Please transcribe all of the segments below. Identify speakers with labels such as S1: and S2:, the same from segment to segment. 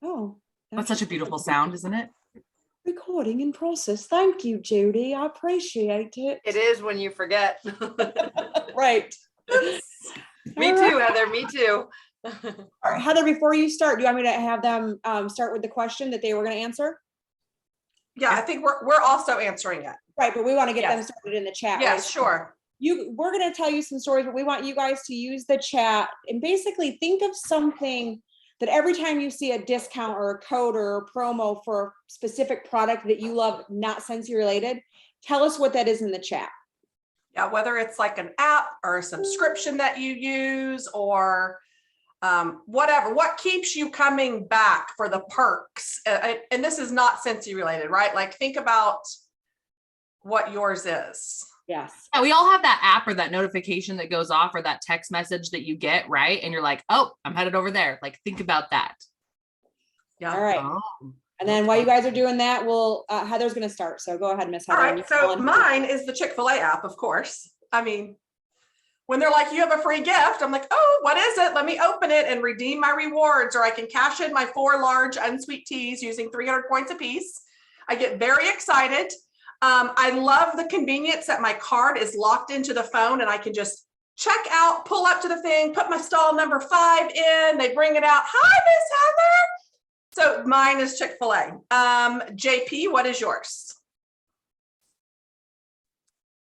S1: Oh,
S2: That's such a beautiful sound, isn't it?
S1: Recording in process. Thank you, Judy. I appreciate it.
S3: It is when you forget.
S1: Right.
S3: Me too, Heather. Me too.
S1: All right, Heather, before you start, do you want me to have them start with the question that they were going to answer?
S4: Yeah, I think we're also answering it.
S1: Right, but we want to get them started in the chat.
S4: Yes,
S1: right?
S4: sure.
S1: We're going to tell you some stories, but we want you guys to use the chat and basically think of something that every time you see a discount or a code or a promo for a specific product that you love, not Scentsy related, tell us what that is in the chat.
S4: Yeah, whether it's like an app or a subscription that you use or whatever, what keeps you coming back for the perks? And this is not Scentsy related, right? Like think about what yours is.
S1: Yes.
S2: Yeah, we all have that app or that notification that goes off or that text message that you get, right? And you're like, oh, I'm headed over there. Like, think about that.
S4: Yeah.
S1: All right.
S2: Oh.
S1: And then while you guys are doing that, Heather's going to start. So go ahead, Miss Heather.
S4: All right. So mine is the Chick-fil-A app, of course. I mean, when they're like, you have a free gift, I'm like, oh, what is it? Let me open it and redeem my rewards, or I can cash in my 4 large unsweet teas using 300 points apiece. I get very excited. I love the convenience that my card is locked into the phone and I can just check out, pull up to the thing, put my stall number 5 in, they bring it out. Hi, Miss Heather. So mine is Chick-fil-A. JP, what is yours?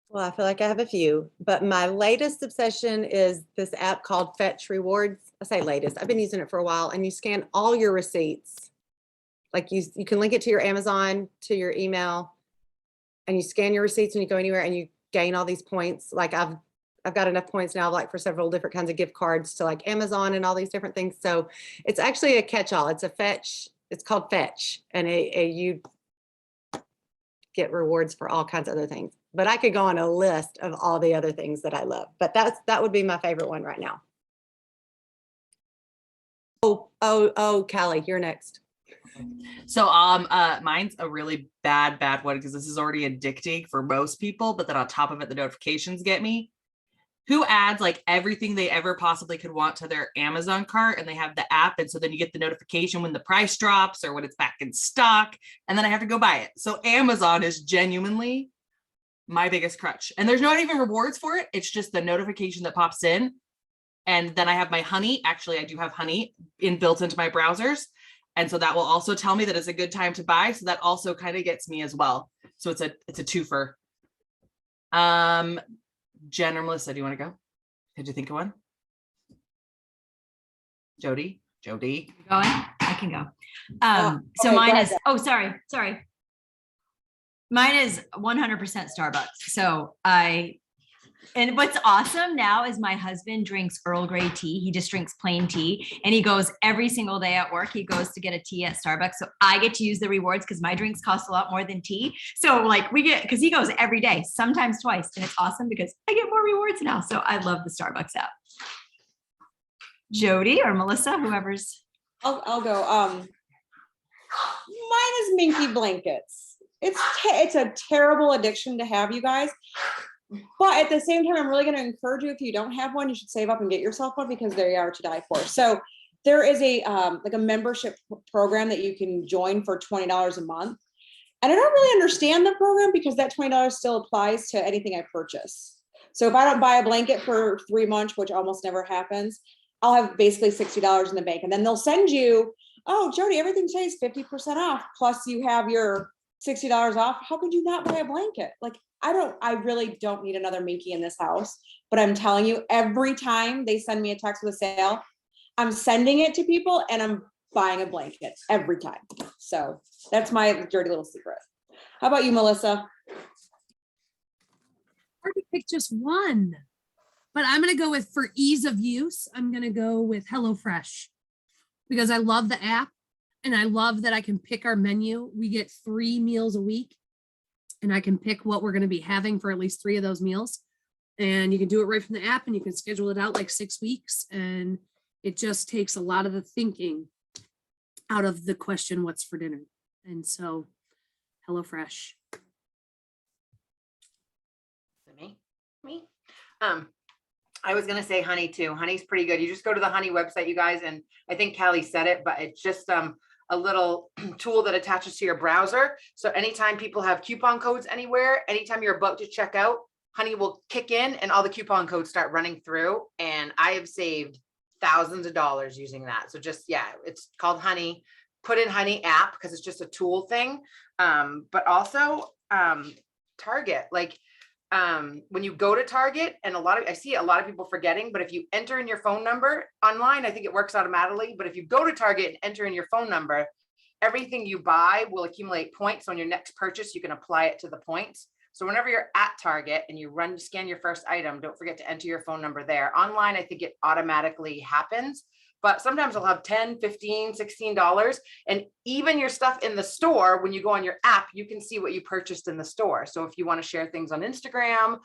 S5: Well, I feel like I have a few, but my latest obsession is this app called Fetch Rewards. I say latest, I've been using it for a while, and you scan all your receipts. Like you can link it to your Amazon, to your email, and you scan your receipts when you go anywhere and you gain all these points. Like I've got enough points now, like for several different kinds of gift cards to like Amazon and all these different things. So it's actually a catch-all. It's a Fetch. It's called Fetch, and you get rewards for all kinds of other things. But I could go on a list of all the other things that I love. But that would be my favorite one right now. Oh, Callie, you're next.
S2: So mine's a really bad one because this is already addicting for most people, but then on top of it, the notifications get me. Who adds like everything they ever possibly could want to their Amazon cart, and they have the app, and so then you get the notification when the price drops or when it's back in stock, and then I have to go buy it. So Amazon is genuinely my biggest crutch, and there's not even rewards for it. It's just the notification that pops in, and then I have my Honey. Actually, I do have Honey built into my browsers. And so that will also tell me that it's a good time to buy. So that also kind of gets me as well. So it's a twofer. Jen or Melissa, do you want to go? Did you think of one? Jody?
S6: Going? I can go. So mine is, sorry. Mine is 100% Starbucks. So and what's awesome now is my husband drinks Earl Grey tea. He just drinks plain tea, and he goes every single day at work. He goes to get a tea at Starbucks. So I get to use the rewards because my drinks cost a lot more than tea. So like because he goes every day, sometimes twice, and it's awesome because I get more rewards now. So I love the Starbucks app. Jody or Melissa, whoever's.
S1: I'll go. Mine is Minky blankets. It's a terrible addiction to have, you guys. But at the same time, I'm really going to encourage you, if you don't have one, you should save up and get yourself one because they are to die for. So there is a like a membership program that you can join for $20 a month. And I don't really understand the program because that $20 still applies to anything I purchase. So if I don't buy a blanket for 3 months, which almost never happens, I'll have basically $60 in the bank. And then they'll send you, oh, Jody, everything today is 50% off. Plus you have your $60 off. How could you not buy a blanket? Like, I really don't need another Minky in this house, but I'm telling you, every time they send me a text with a sale, I'm sending it to people and I'm buying a blanket every time. So that's my dirty little secret. How about you, Melissa?
S7: Hard to pick just one, but I'm going to go with, for ease of use, I'm going to go with HelloFresh because I love the app and I love that I can pick our menu. We get 3 meals a week. And I can pick what we're going to be having for at least 3 of those meals. And you can do it right from the app and you can schedule it out like 6 weeks. And it just takes a lot of the thinking out of the question, what's for dinner? And so HelloFresh.
S3: Me. I was going to say Honey too. Honey's pretty good. You just go to the Honey website, you guys. And I think Callie said it, but it's just, a little tool that attaches to your browser. So anytime people have coupon codes anywhere, anytime you're about to check out, Honey will kick in and all the coupon codes start running through. And I have saved thousands of dollars using that. So just, yeah, it's called Honey. Put in Honey app because it's just a tool thing. But also Target, like when you go to Target, and I see a lot of people forgetting, but if you enter in your phone number online, I think it works automatically. But if you go to Target and enter in your phone number, everything you buy will accumulate points. So on your next purchase, you can apply it to the points. So whenever you're at Target and you scan your first item, don't forget to enter your phone number there. Online, I think it automatically happens, but sometimes I'll have $10, $15, $16. And even your stuff in the store, when you go on your app, you can see what you purchased in the store. So if you want to share things on Instagram,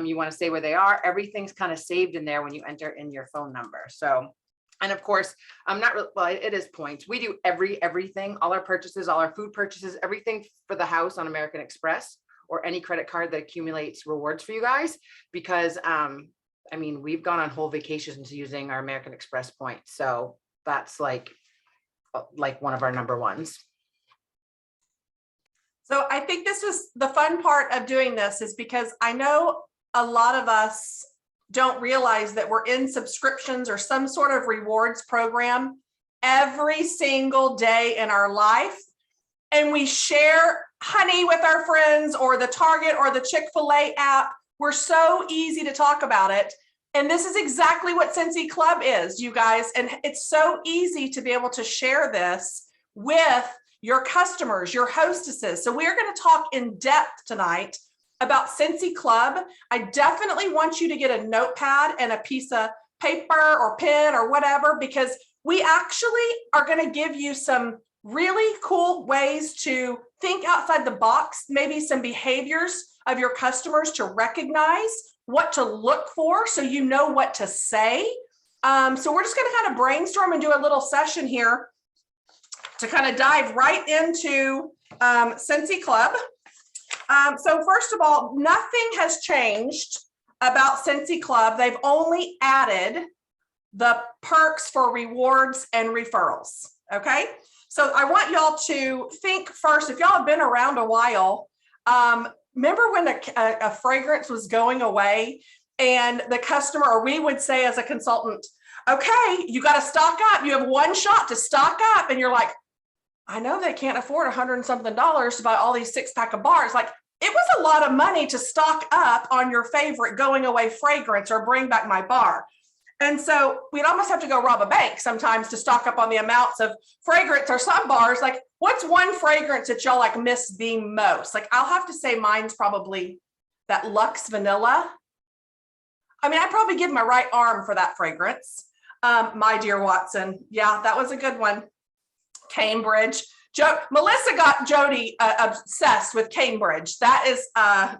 S3: you want to say where they are, everything's kind of saved in there when you enter in your phone number. So, and of course, it is points. We do everything, all our purchases, all our food purchases, everything for the house on American Express, or any credit card that accumulates rewards for you guys, because I mean, we've gone on whole vacations using our American Express points. So that's like one of our number ones.
S4: So I think this is the fun part of doing this, is because I know a lot of us don't realize that we're in subscriptions or some sort of rewards program every single day in our life. And we share Honey with our friends, or the Target or the Chick-fil-A app. We're so easy to talk about it. And this is exactly what Scentsy Club is, you guys. And it's so easy to be able to share this with your customers, your hostesses. So we're going to talk in depth tonight about Scentsy Club. I definitely want you to get a notepad and a piece of paper or pen or whatever, because we actually are going to give you some really cool ways to think outside the box, maybe some behaviors of your customers to recognize, what to look for, so you know what to say. So we're just going to kind of brainstorm and do a little session here to kind of dive right into Scentsy Club. So first of all, nothing has changed about Scentsy Club. They've only added the perks for rewards and referrals. Okay. So I want y'all to think first, if y'all have been around a while, remember when a fragrance was going away and the customer, or we would say as a consultant, okay, you got to stock up. You have one shot to stock up. And you're like, I know they can't afford $100 and something to buy all these 6-pack of bars. Like, it was a lot of money to stock up on your favorite going away fragrance or bring back my bar. And so we'd almost have to go rob a bank sometimes to stock up on the amounts of fragrance, or some bars. Like, what's one fragrance that y'all like miss the most? Like, I'll have to say mine's probably that Luxe Vanilla. I mean, I'd probably give my right arm for that fragrance. My Dear Watson. Yeah, that was a good one. Cambridge. Melissa got Jody obsessed with Cambridge. That is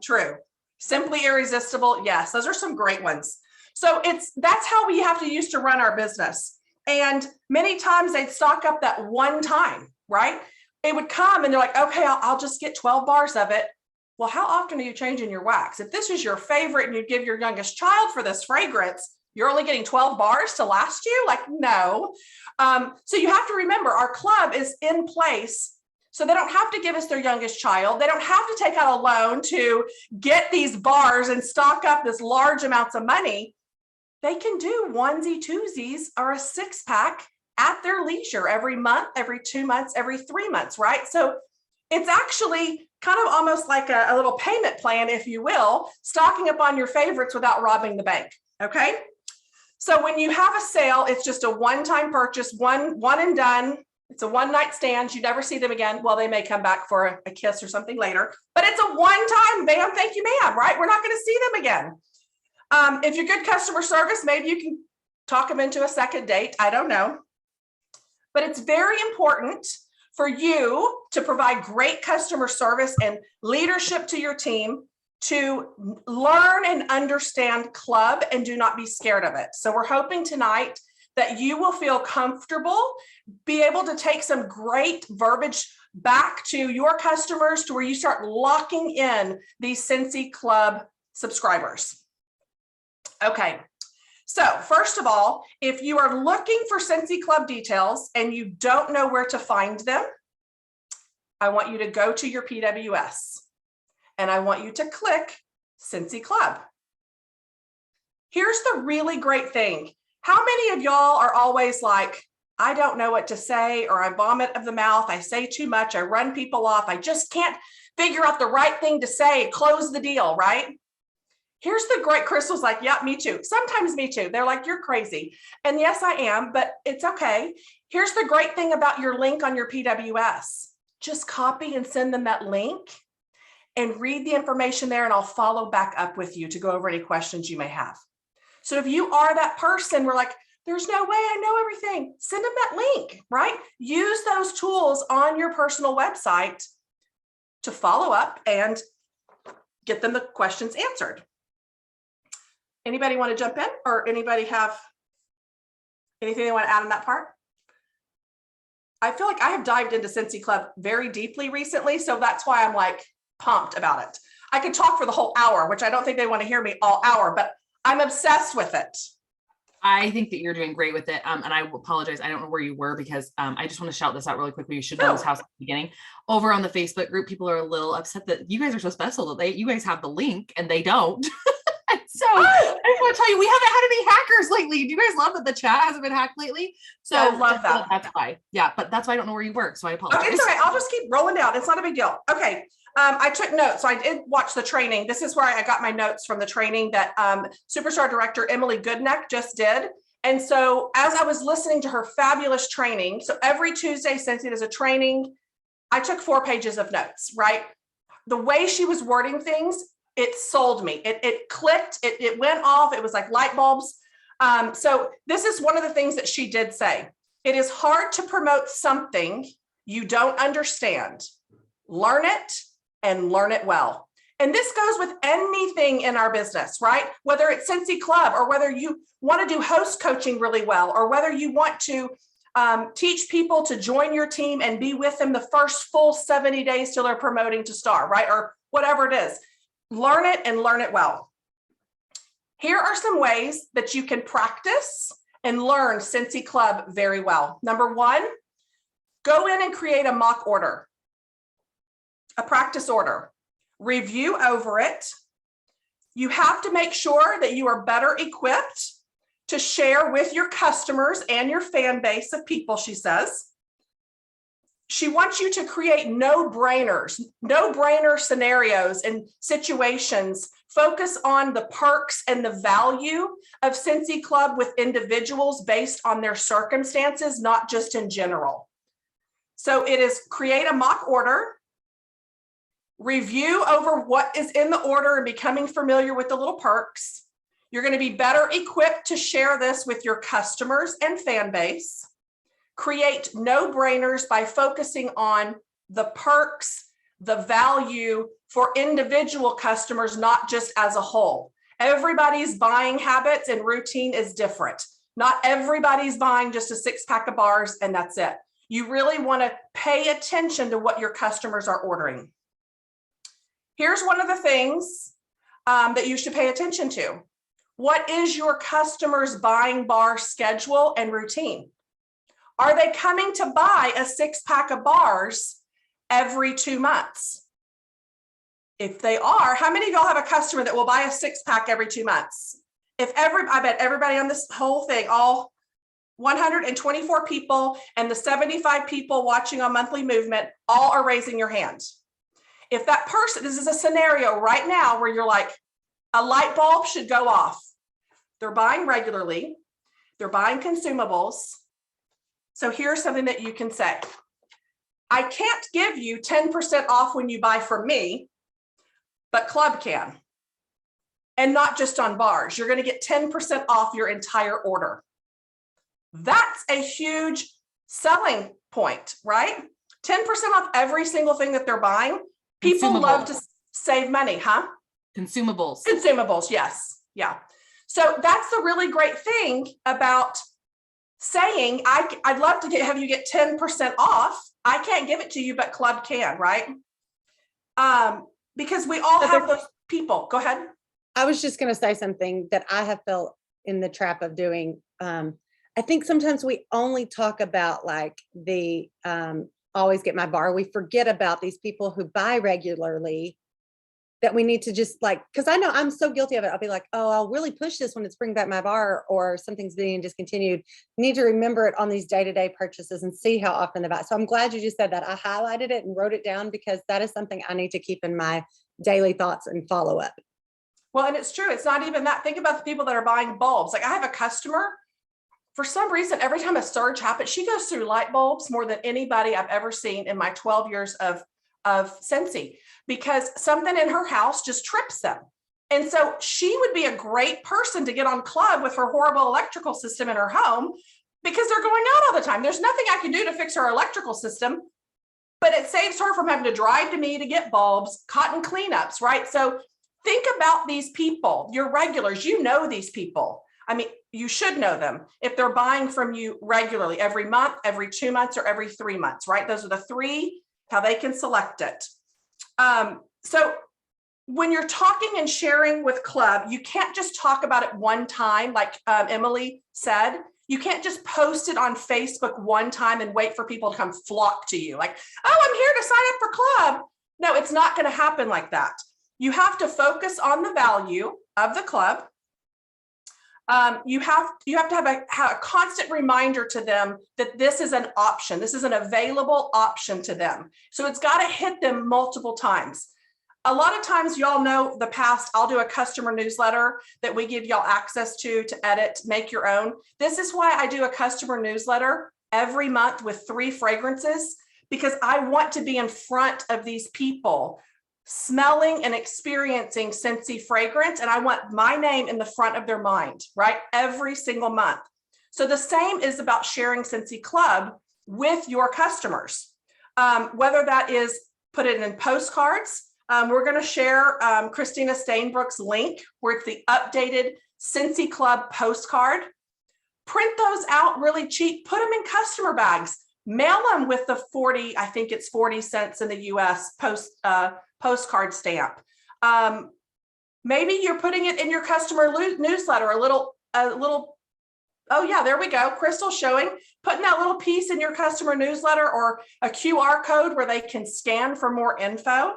S4: true. Simply Irresistible. Yes, those are some great ones. So that's how we have to use to run our business. And many times they'd stock up that one time, right? They would come and they're like, okay, I'll just get 12 bars of it. Well, how often are you changing your wax? If this is your favorite and you give your youngest child for this fragrance, you're only getting 12 bars to last you? Like, no. So you have to remember, our club is in place, so they don't have to give us their youngest child. They don't have to take out a loan to get these bars and stock up this large amounts of money. They can do onesie twosies or a 6-pack at their leisure every month, every 2 months, every 3 months, right? So it's actually kind of almost like a little payment plan, if you will, stocking up on your favorites without robbing the bank, okay? So when you have a sale, it's just a one-time purchase, one and done. It's a one-night stand. You never see them again. Well, they may come back for a kiss or something later, but it's a one-time, bam, thank you, ma'am, right? We're not going to see them again. If you're good customer service, maybe you can talk them into a second date. I don't know. But it's very important for you to provide great customer service and leadership to your team, to learn and understand club and do not be scared of it. So we're hoping tonight that you will feel comfortable, be able to take some great verbiage back to your customers to where you start locking in these Scentsy Club subscribers. Okay, So first of all, if you are looking for Scentsy Club details and you don't know where to find them, I want you to go to your PWS and I want you to click Scentsy Club. Here's the really great thing. How many of y'all are always like, I don't know what to say, or I vomit of the mouth, I say too much, I run people off, I just can't figure out the right thing to say, close the deal, right? Here's the great, Crystal's like, yeah, me too. Sometimes me too. They're like, you're crazy. And yes, I am, but it's okay. Here's the great thing about your link on your PWS. Just copy and send them that link and read the information there, and I'll follow back up with you to go over any questions you may have. So if you are that person, we're like, there's no way I know everything, send them that link, right? Use those tools on your personal website to follow up and get them the questions answered. Anybody want to jump in, or anybody have anything they want to add on that part? I feel like I have dived into Scentsy Club very deeply recently, so that's why I'm like pumped about it. I could talk for the whole hour, which I don't think they want to hear me all hour, but I'm obsessed with it.
S2: I think that you're doing great with it. And I apologize. I don't know where you were, because I just want to shout this out really quickly. You should know this house at the beginning. Over on the Facebook group, people are a little upset that you guys are so special that you guys have the link and they don't. So I just want to tell you, we haven't had any hackers lately. Do you guys love that the chat hasn't been hacked lately? So
S4: I love that.
S2: That's why. Yeah, but that's why I don't know where you work. So I apologize.
S4: Okay, it's all right. I'll just keep rolling down. It's not a big deal. Okay. I took notes. So I did watch the training. This is where I got my notes from the training that Superstar Director Emily Goodneck just did. And so as I was listening to her fabulous training, so every Tuesday, Scentsy does a training, I took 4 pages of notes, right? The way she was wording things, it sold me. It clicked, it went off. It was like light bulbs. So this is one of the things that she did say. It is hard to promote something you don't understand. Learn it and learn it well. And this goes with anything in our business, right? Whether it's Scentsy Club, or whether you want to do host coaching really well, or whether you want to teach people to join your team and be with them the first full 70 days till they're promoting to star, right? Or whatever it is. Learn it and learn it well. Here are some ways that you can practice and learn Scentsy Club very well. Number 1, go in and create a mock order, a practice order. Review over it. You have to make sure that you are better equipped to share with your customers and your fan base of people, she says. She wants you to create no-brainer scenarios and situations. Focus on the perks and the value of Scentsy Club with individuals based on their circumstances, not just in general. So it is create a mock order, review over what is in the order and becoming familiar with the little perks. You're going to be better equipped to share this with your customers and fan base. Create no-brainers by focusing on the perks, the value for individual customers, not just as a whole. Everybody's buying habits and routine is different. Not everybody's buying just a 6-pack of bars and that's it. You really want to pay attention to what your customers are ordering. Here's one of the things that you should pay attention to. What is your customer's buying bar schedule and routine? Are they coming to buy a 6-pack of bars every 2 months? If they are, how many of y'all have a customer that will buy a 6-pack every 2 months? I bet everybody on this whole thing, all 124 people and the 75 people watching on Monthly Movement, all are raising your hand. If that person, this is a scenario right now where you're like, a light bulb should go off. They're buying regularly. They're buying consumables. So here's something that you can say. I can't give you 10% off when you buy from me, but Club can. And not just on bars. You're going to get 10% off your entire order. That's a huge selling point, right? 10% off every single thing that they're buying. People love to save money, huh?
S2: Consumables.
S4: Consumables, yes. Yeah. So that's the really great thing about saying, I'd love to have you get 10% off. I can't give it to you, but Club can, right? Because we all have those people. Go ahead.
S5: I was just going to say something that I have felt in the trap of doing. I think sometimes we only talk about like the always get my bar. We forget about these people who buy regularly, that we need to just like, because I know I'm so guilty of it. I'll be like, oh, I'll really push this when it's bring back my bar or something's being discontinued. Need to remember it on these day-to-day purchases and see how often they buy. So I'm glad you just said that. I highlighted it and wrote it down because that is something I need to keep in my daily thoughts and follow up.
S4: Well, and it's true. It's not even that. Think about the people that are buying bulbs. Like I have a customer, for some reason, every time a surge happens, she goes through light bulbs more than anybody I've ever seen in my 12 years of Scentsy, because something in her house just trips them. And so she would be a great person to get on Club with her horrible electrical system in her home, because they're going out all the time. There's nothing I can do to fix her electrical system, but it saves her from having to drive to me to get bulbs, cotton cleanups, right? So think about these people, your regulars, you know these people. I mean, you should know them if they're buying from you regularly, every month, every 2 months, or every 3 months, right? Those are the three, how they can select it. So when you're talking and sharing with Club, you can't just talk about it one time, like Emily said. You can't just post it on Facebook one time and wait for people to come flock to you. Like, oh, I'm here to sign up for Club. No, it's not going to happen like that. You have to focus on the value of the Club. You have to have a constant reminder to them that this is an option. This is an available option to them. So it's got to hit them multiple times. A lot of times, y'all know the past, I'll do a customer newsletter that we give y'all access to edit, make your own. This is why I do a customer newsletter every month with 3 fragrances, because I want to be in front of these people smelling and experiencing Scentsy fragrance. And I want my name in the front of their mind, right? Every single month. So the same is about sharing Scentsy Club with your customers. Whether that is put it in postcards. We're going to share Christina Stainbrook's link where it's the updated Scentsy Club postcard. Print those out really cheap, put them in customer bags, mail them with the 40, I think it's 40 cents in the US postcard stamp. Maybe you're putting it in your customer newsletter, a little, oh yeah, there we go. Crystal showing, putting that little piece in your customer newsletter or a QR code where they can scan for more info.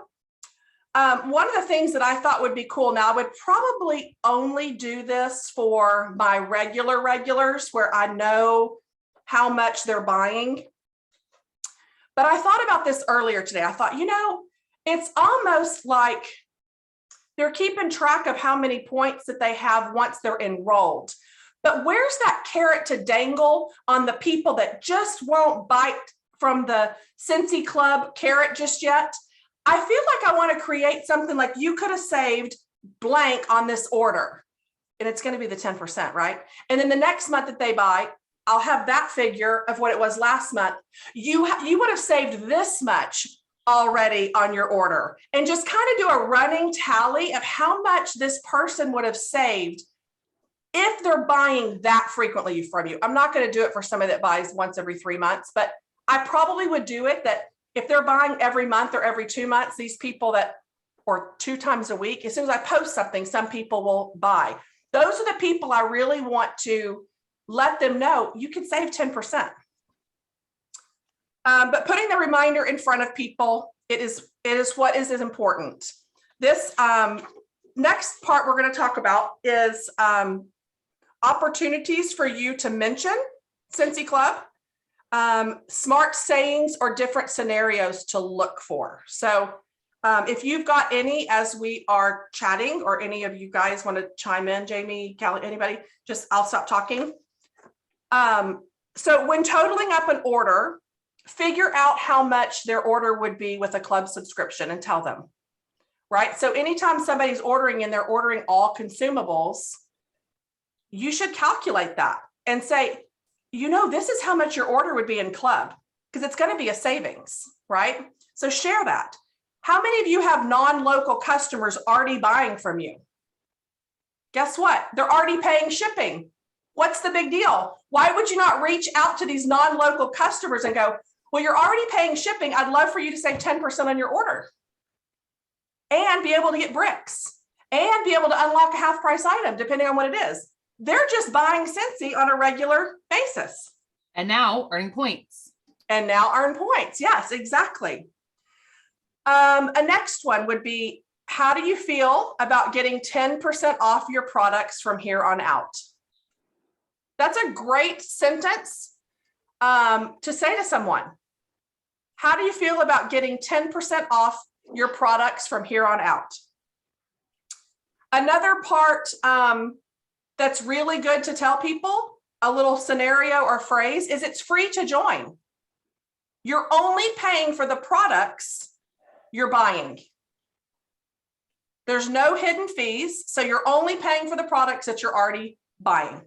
S4: One of the things that I thought would be cool, now I would probably only do this for my regulars where I know how much they're buying. But I thought about this earlier today. I thought, it's almost like they're keeping track of how many points that they have once they're enrolled. But where's that carrot to dangle on the people that just won't bite from the Scentsy Club carrot just yet? I feel like I want to create something like you could have saved blank on this order, and it's going to be the 10%, right? And then the next month that they buy, I'll have that figure of what it was last month. You would have saved this much already on your order, and just kind of do a running tally of how much this person would have saved if they're buying that frequently from you. I'm not going to do it for somebody that buys once every 3 months, but I probably would do it that if they're buying every month or every 2 months, these people that, or 2 times a week, as soon as I post something, some people will buy. Those are the people I really want to let them know you can save 10%. But putting the reminder in front of people, it is what is important. This next part we're going to talk about is opportunities for you to mention Scentsy Club. Smart sayings or different scenarios to look for. So if you've got any as we are chatting, or any of you guys want to chime in, Jamie, Callie, anybody, just I'll stop talking. So when totaling up an order, figure out how much their order would be with a Club subscription and tell them, right? So anytime somebody's ordering and they're ordering all consumables, you should calculate that and say, this is how much your order would be in Club, because it's going to be a savings, right? So share that. How many of you have non-local customers already buying from you? Guess what? They're already paying shipping. What's the big deal? Why would you not reach out to these non-local customers and go, well, you're already paying shipping. I'd love for you to save 10% on your order and be able to get bricks and be able to unlock a half price item, depending on what it is. They're just buying Scentsy on a regular basis.
S2: And now earning points.
S4: And now earn points. Yes, exactly. A next one would be, how do you feel about getting 10% off your products from here on out? That's a great sentence to say to someone. How do you feel about getting 10% off your products from here on out? Another part that's really good to tell people, a little scenario or phrase, is it's free to join. You're only paying for the products you're buying. There's no hidden fees, so you're only paying for the products that you're already buying.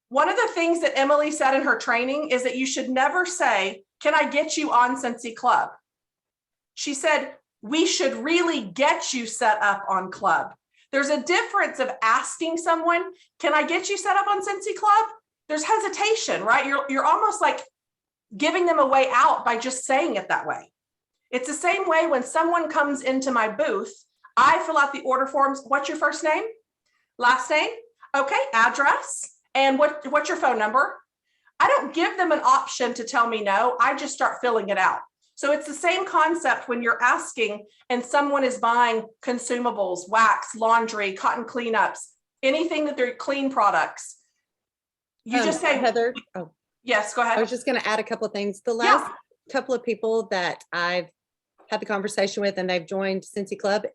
S4: One of the things that Emily said in her training is that you should never say, can I get you on Scentsy Club? She said, we should really get you set up on Club. There's a difference of asking someone, can I get you set up on Scentsy Club? There's hesitation, right? You're almost like giving them a way out by just saying it that way. It's the same way when someone comes into my booth, I fill out the order forms. What's your first name? Last name? Okay, address. And what's your phone number? I don't give them an option to tell me no. I just start filling it out. So it's the same concept when you're asking and someone is buying consumables, wax, laundry, cotton cleanups, anything that they're clean products. You just say,
S5: Heather. Oh,
S4: yes, go ahead.
S5: I was just going to add a couple of things. The last couple of people that I've had the conversation with and they've joined Scentsy Club,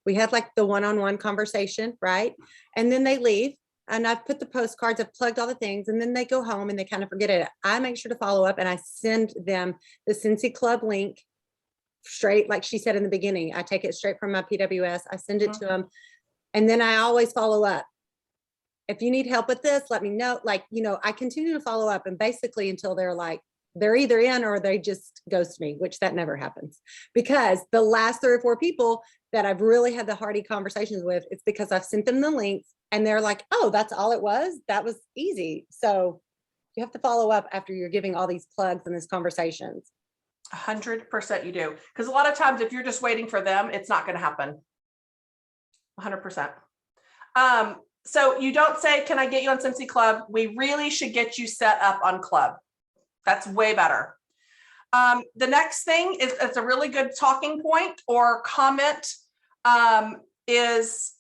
S5: we had like the one-on-one conversation, right? And then they leave. And I've put the postcards, I've plugged all the things, and then they go home and they kind of forget it. I make sure to follow up and I send them the Scentsy Club link straight, like she said in the beginning. I take it straight from my PWS, I send it to them, and then I always follow up. If you need help with this, let me know. Like, you know, I continue to follow up, and basically until they're like, they're either in or they just ghost me, which that never happens. Because the last 3 or 4 people that I've really had the hearty conversations with, it's because I've sent them the links and they're like, oh, that's all it was? That was easy. So you have to follow up after you're giving all these plugs and these conversations.
S4: 100% you do. Because a lot of times if you're just waiting for them, it's not going to happen. 100%. So you don't say, can I get you on Scentsy Club? We really should get you set up on Club. That's way better. The next thing is, it's a really good talking point or comment, is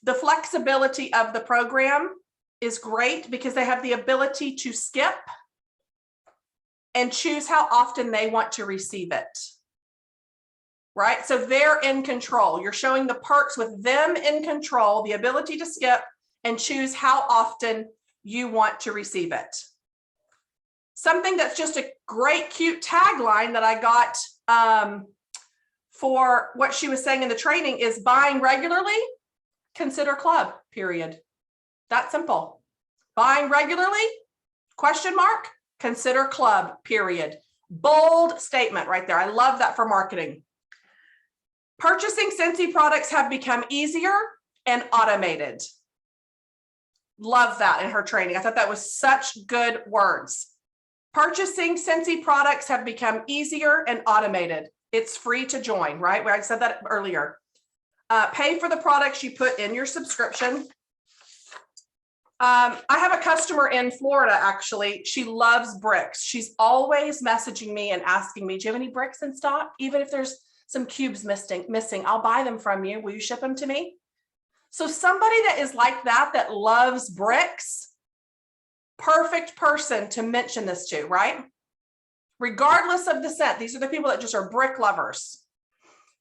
S4: the flexibility of the program is great because they have the ability to skip and choose how often they want to receive it. Right? So they're in control. You're showing the perks with them in control, the ability to skip and choose how often you want to receive it. Something that's just a great, cute tagline that I got for what she was saying in the training is buying regularly, consider Club, period. That simple. Buying regularly, question mark, consider Club, period. Bold statement right there. I love that for marketing. Purchasing Scentsy products have become easier and automated. Love that in her training. I thought that was such good words. Purchasing Scentsy products have become easier and automated. It's free to join, right? Where I said that earlier. Pay for the products you put in your subscription. I have a customer in Florida, actually. She loves bricks. She's always messaging me and asking me, do you have any bricks in stock? Even if there's some cubes missing, I'll buy them from you. Will you ship them to me? So somebody that is like that, that loves bricks, perfect person to mention this to, right? Regardless of the scent, these are the people that just are brick lovers.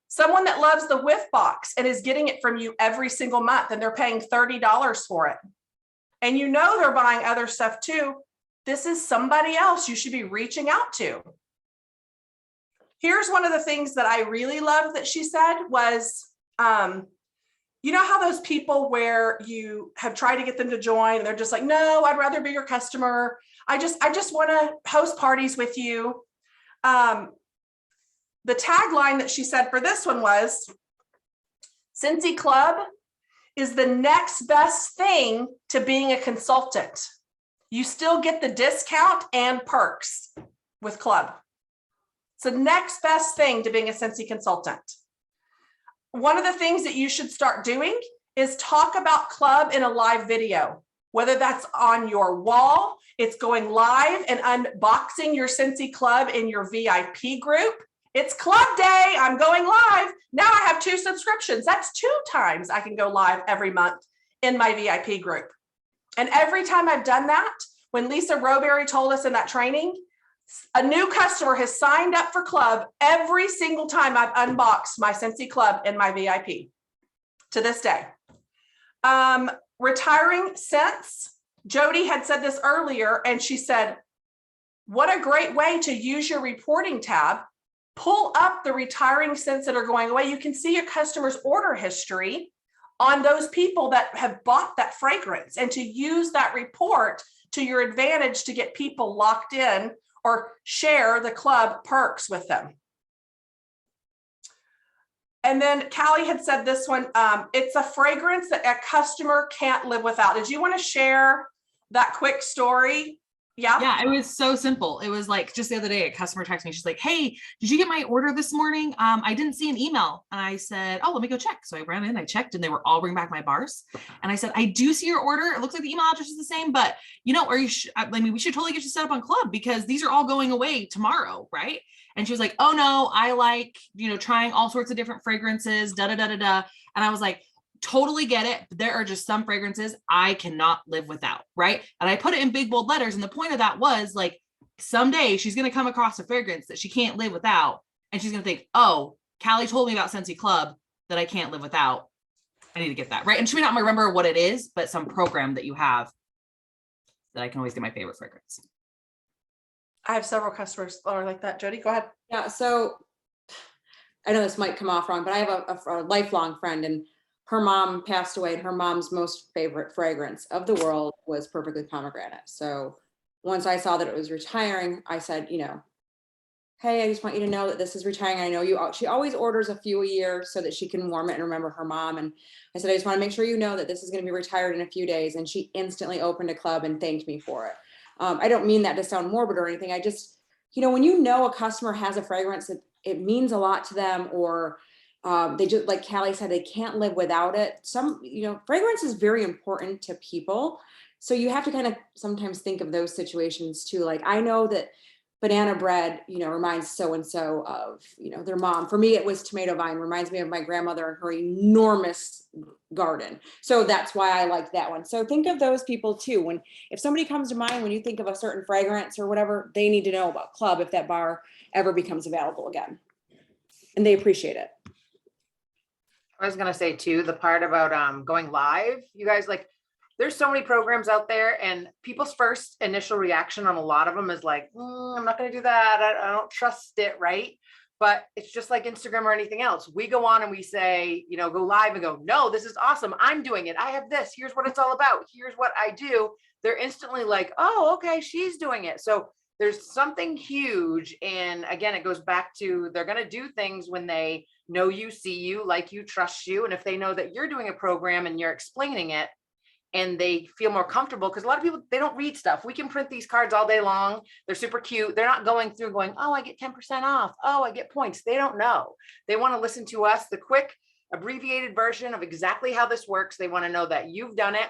S4: Someone that loves the whiff box and is getting it from you every single month and they're paying $30 for it. And you know they're buying other stuff too. This is somebody else you should be reaching out to. Here's one of the things that I really loved that she said was, you know how those people where you have tried to get them to join and they're just like, no, I'd rather be your customer. I just want to host parties with you. The tagline that she said for this one was, Scentsy Club is the next best thing to being a consultant. You still get the discount and perks with Club. It's the next best thing to being a Scentsy consultant. One of the things that you should start doing is talk about club in a live video, whether that's on your wall, it's going live and unboxing your Scentsy Club in your VIP group. It's club day, I'm going live. Now I have 2 subscriptions. That's 2 times I can go live every month in my VIP group. And every time I've done that, when Lisa Roberry told us in that training, a new customer has signed up for club every single time I've unboxed my Scentsy Club in my VIP to this day. Retiring scents. Jody had said this earlier, and she said, what a great way to use your reporting tab. Pull up the retiring scents that are going away. You can see your customer's order history on those people that have bought that fragrance, and to use that report to your advantage to get people locked in or share the club perks with them. And then Callie had said this one, it's a fragrance that a customer can't live without. Did you want to share that quick story? Yeah,
S2: it was so simple. It was like just the other day, a customer texted me. She's like, hey, did you get my order this morning? I didn't see an email. And I said, oh, let me go check. So I ran in, I checked, and they were all bringing back my bars. And I said, I do see your order. It looks like the email address is the same, but are you, I mean, we should totally get you set up on club because these are all going away tomorrow. Right. And she was like, oh no, I like, trying all sorts of different fragrances, da, da, da, da, da. And I was like, totally get it. But there are just some fragrances I cannot live without. Right. And I put it in big, bold letters. And the point of that was like, someday she's going to come across a fragrance that she can't live without. And she's going to think, oh, Callie told me about Scentsy Club that I can't live without. I need to get that. Right. And she may not remember what it is, but some program that you have that I can always get my favorite fragrance.
S4: I have several customers that are like that. Jody, go ahead.
S1: Yeah. So I know this might come off wrong, but I have a lifelong friend, and her mom passed away, and her mom's most favorite fragrance of the world was Perfectly Pomegranate. So once I saw that it was retiring, I said, hey, I just want you to know that this is retiring. I know she always orders a few a year so that she can warm it and remember her mom. And I said, I just want to make sure you know that this is going to be retired in a few days. And she instantly opened a club and thanked me for it. I don't mean that to sound morbid or anything. I just, when a customer has a fragrance that it means a lot to them, or they just, like Callie said, they can't live without it. Fragrance is very important to people. So you have to kind of sometimes think of those situations too. Like, I know that banana bread, reminds so-and-so of, their mom. For me, it was tomato vine, reminds me of my grandmother and her enormous garden. So that's why I like that one. So think of those people too. If somebody comes to mind, when you think of a certain fragrance or whatever, they need to know about club if that bar ever becomes available again. And they appreciate it.
S3: I was going to say too, the part about going live, you guys, like, there's so many programs out there, and people's first initial reaction on a lot of them is like, I'm not going to do that. I don't trust it. Right. But it's just like Instagram or anything else. We go on and we say, go live and go, no, this is awesome. I'm doing it. I have this. Here's what it's all about. Here's what I do. They're instantly like, oh, okay, she's doing it. So there's something huge. And again, it goes back to, they're going to do things when they know you, see you, like you, trust you. And if they know that you're doing a program and you're explaining it, and they feel more comfortable, because a lot of people, they don't read stuff. We can print these cards all day long. They're super cute. They're not going through going, oh, I get 10% off. Oh, I get points. They don't know. They want to listen to us, the quick abbreviated version of exactly how this works. They want to know that you've done it,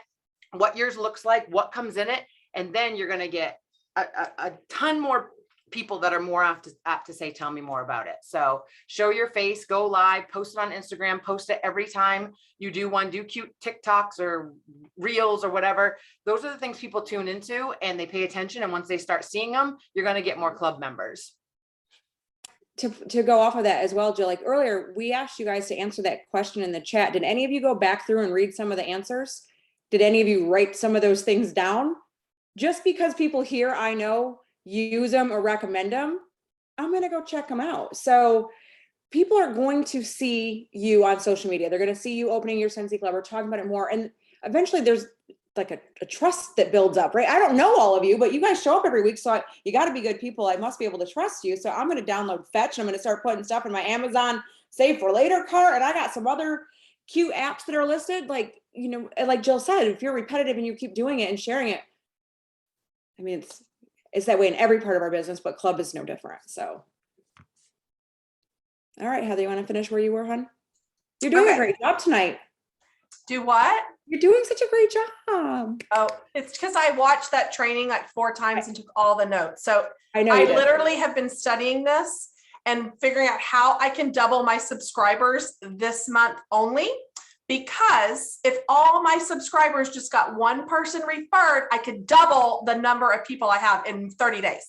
S3: what yours looks like, what comes in it. And then you're going to get a ton more people that are more apt to say, tell me more about it. So show your face, go live, post it on Instagram, post it every time you do one, do cute TikToks or reels or whatever. Those are the things people tune into and they pay attention. And once they start seeing them, you're going to get more club members.
S1: To go off of that as well, Jill, like earlier, we asked you guys to answer that question in the chat. Did any of you go back through and read some of the answers? Did any of you write some of those things down? Just because people here, I know, use them or recommend them, I'm going to go check them out. So people are going to see you on social media. They're going to see you opening your Scentsy Club or talking about it more. And eventually there's like a trust that builds up, right? I don't know all of you, but you guys show up every week. So you got to be good people. I must be able to trust you. So I'm going to download Fetch. And I'm going to start putting stuff in my Amazon Save for Later cart. And I got some other cute apps that are listed. Like, you know, like Jill said, if you're repetitive and you keep doing it and sharing it, I mean, it's that way in every part of our business, but club is no different. So, all right, Heather, you want to finish where you were, hon? You're doing a great job tonight.
S4: Do what?
S1: You're doing such a great job.
S4: Oh, it's because I watched that training like 4 times and took all the notes. So
S1: I know
S4: I
S1: you did.
S4: literally have been studying this and figuring out how I can double my subscribers this month only. Because if all my subscribers just got one person referred, I could double the number of people I have in 30 days.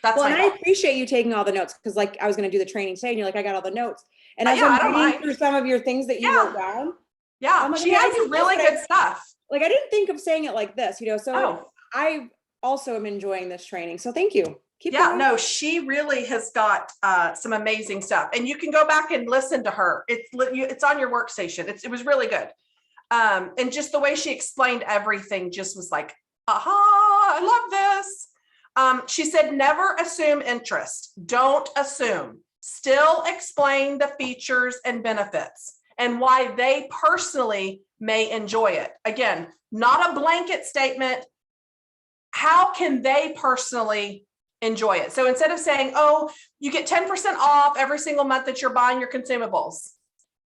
S4: That's
S1: Well,
S4: my
S1: and I
S4: goal.
S1: appreciate you taking all the notes because like I was going to do the training today and you're like, I got all the notes. And as
S4: Yeah, I
S1: I'm
S4: don't
S1: reading
S4: mind.
S1: through some of your things that you
S4: Yeah.
S1: wrote down,
S4: Yeah,
S1: I'm like,
S4: she
S1: okay, I
S4: has
S1: did
S4: some
S1: this,
S4: really
S1: but
S4: good stuff.
S1: like I didn't think of saying it like this, you know, so
S4: Oh.
S1: I also am enjoying this training. So thank you. Keep
S4: Yeah,
S1: going.
S4: no, she really has got some amazing stuff, and you can go back and listen to her. It's on your workstation. It was really good, and just the way she explained everything just was like, aha, I love this. She said, never assume interest. Don't assume. Still explain the features and benefits and why they personally may enjoy it. Again, not a blanket statement. How can they personally enjoy it? So instead of saying, oh, you get 10% off every single month that you're buying your consumables,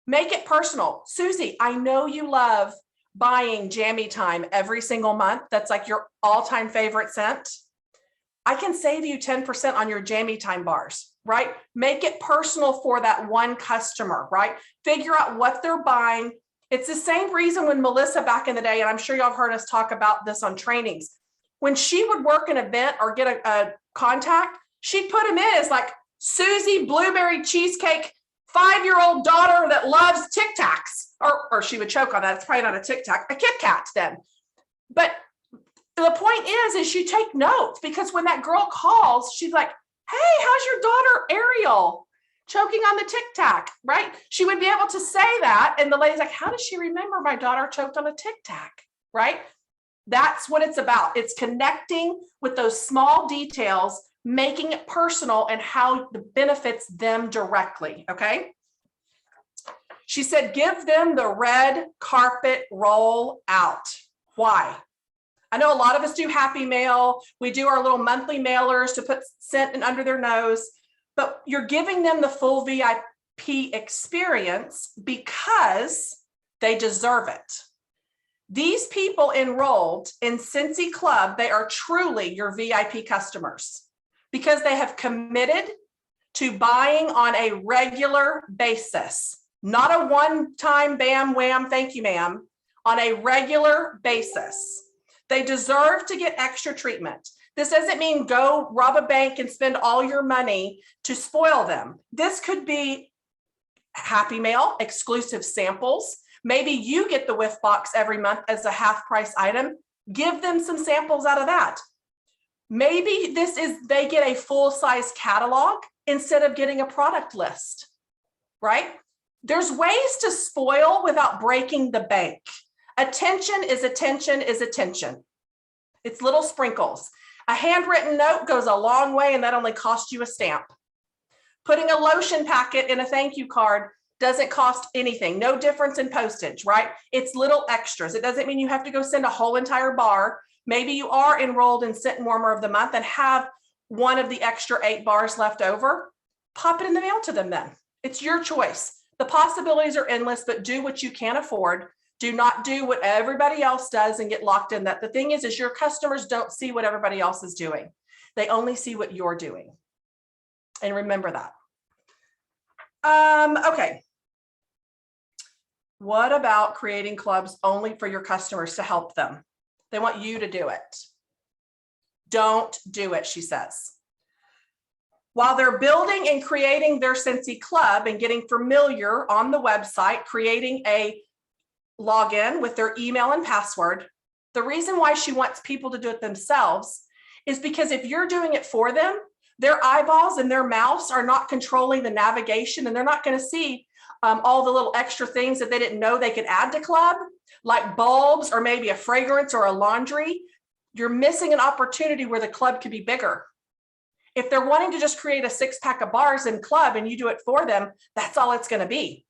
S4: make it personal. Susie, I know you love buying Jammy Time every single month. That's like your all-time favorite scent. I can save you 10% on your Jammy Time bars, right? Make it personal for that one customer, right? Figure out what they're buying. It's the same reason when Melissa back in the day, and I'm sure y'all have heard us talk about this on trainings, when she would work an event or get a contact, she'd put them in as like Susie Blueberry Cheesecake 5-year-old daughter that loves Tic Tacs, or she would choke on that. It's probably not a Tic Tac, a Kit Kat then. But the point is you take notes, because when that girl calls, she's like, hey, how's your daughter Ariel choking on the Tic Tac, right? She would be able to say that. And the lady's like, how does she remember my daughter choked on a Tic Tac, right? That's what it's about. It's connecting with those small details, making it personal and how it benefits them directly, okay? She said, give them the red carpet roll out. Why? I know a lot of us do Happy Mail. We do our little monthly mailers to put scent in under their nose, but you're giving them the full VIP experience because they deserve it. These people enrolled in Scentsy Club, they are truly your VIP customers because they have committed to buying on a regular basis, not a one-time bam, wham, thank you, ma'am, on a regular basis. They deserve to get extra treatment. This doesn't mean go rob a bank and spend all your money to spoil them. This could be Happy Mail, exclusive samples. Maybe you get the whiff box every month as a half price item. Give them some samples out of that. Maybe they get a full size catalog instead of getting a product list, right? There's ways to spoil without breaking the bank. Attention is attention is attention. It's little sprinkles. A handwritten note goes a long way, and that only costs you a stamp. Putting a lotion packet in a thank you card doesn't cost anything. No difference in postage, right? It's little extras. It doesn't mean you have to go send a whole entire bar. Maybe you are enrolled in Scent Warmer of the Month and have one of the extra 8 bars left over. Pop it in the mail to them then. It's your choice. The possibilities are endless, but do what you can afford. Do not do what everybody else does and get locked in that. The thing is your customers don't see what everybody else is doing. They only see what you're doing. And remember that. Okay. What about creating clubs only for your customers to help them? They want you to do it. Don't do it, she says. While they're building and creating their Scentsy Club and getting familiar on the website, creating a login with their email and password, the reason why she wants people to do it themselves is because if you're doing it for them, their eyeballs and their mouse are not controlling the navigation, and they're not going to see all the little extra things that they didn't know they could add to club, like bulbs or maybe a fragrance or a laundry. You're missing an opportunity where the club could be bigger. If they're wanting to just create a 6-pack of bars in club and you do it for them, that's all it's going to be.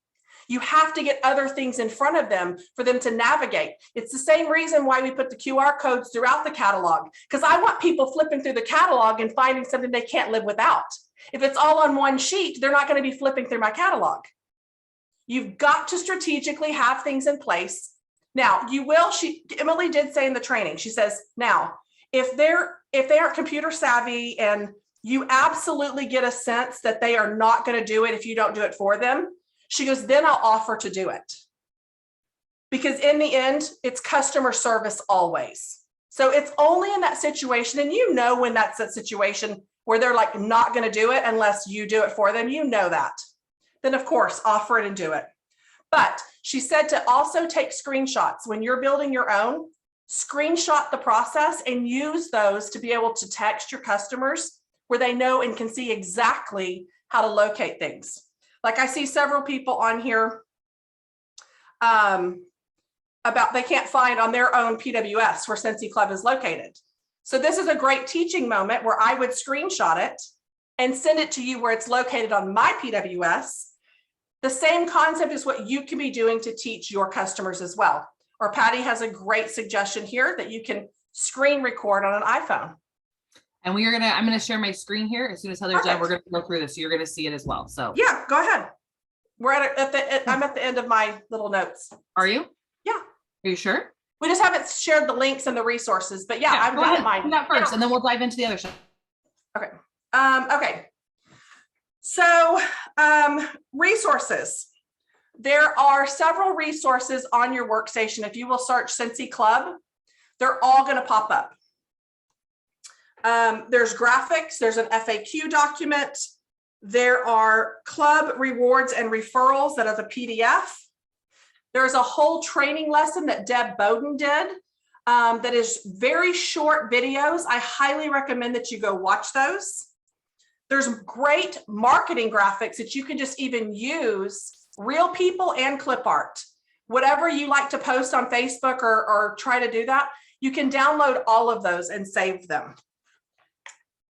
S4: You have to get other things in front of them for them to navigate. It's the same reason why we put the QR codes throughout the catalog, because I want people flipping through the catalog and finding something they can't live without. If it's all on one sheet, they're not going to be flipping through my catalog. You've got to strategically have things in place. Now, Emily did say in the training, she says, now, if they aren't computer savvy and you absolutely get a sense that they are not going to do it if you don't do it for them, she goes, then I'll offer to do it. Because in the end, it's customer service always. So it's only in that situation, and you know when that's that situation where they're like not going to do it unless you do it for them, you know that. Then of course, offer it and do it. But she said to also take screenshots when you're building your own, screenshot the process and use those to be able to text your customers where they know and can see exactly how to locate things. Like I see several people on here about they can't find on their own PWS where Scentsy Club is located. So this is a great teaching moment where I would screenshot it and send it to you where it's located on my PWS. The same concept is what you can be doing to teach your customers as well. Or Patty has a great suggestion here that you can screen record on an iPhone.
S2: And I'm gonna share my screen here. As soon as Heather's done, we're gonna go through this. So you're gonna see it as well. So
S4: yeah, go ahead. We're I'm at the end of my little notes.
S2: Are you?
S4: Yeah.
S2: Are you sure?
S4: We just haven't shared the links and the resources, but yeah, I've got mine.
S2: Do that first, and then we'll dive into the other stuff.
S4: Okay. Okay. So resources. There are several resources on your workstation. If you will search Scentsy Club, they're all going to pop up. There's graphics. There's an FAQ document. There are club rewards and referrals that are the PDF. There's a whole training lesson that Deb Bowden did that is very short videos. I highly recommend that you go watch those. There's great marketing graphics that you can just even use, real people and clip art. Whatever you like to post on Facebook or try to do that, you can download all of those and save them.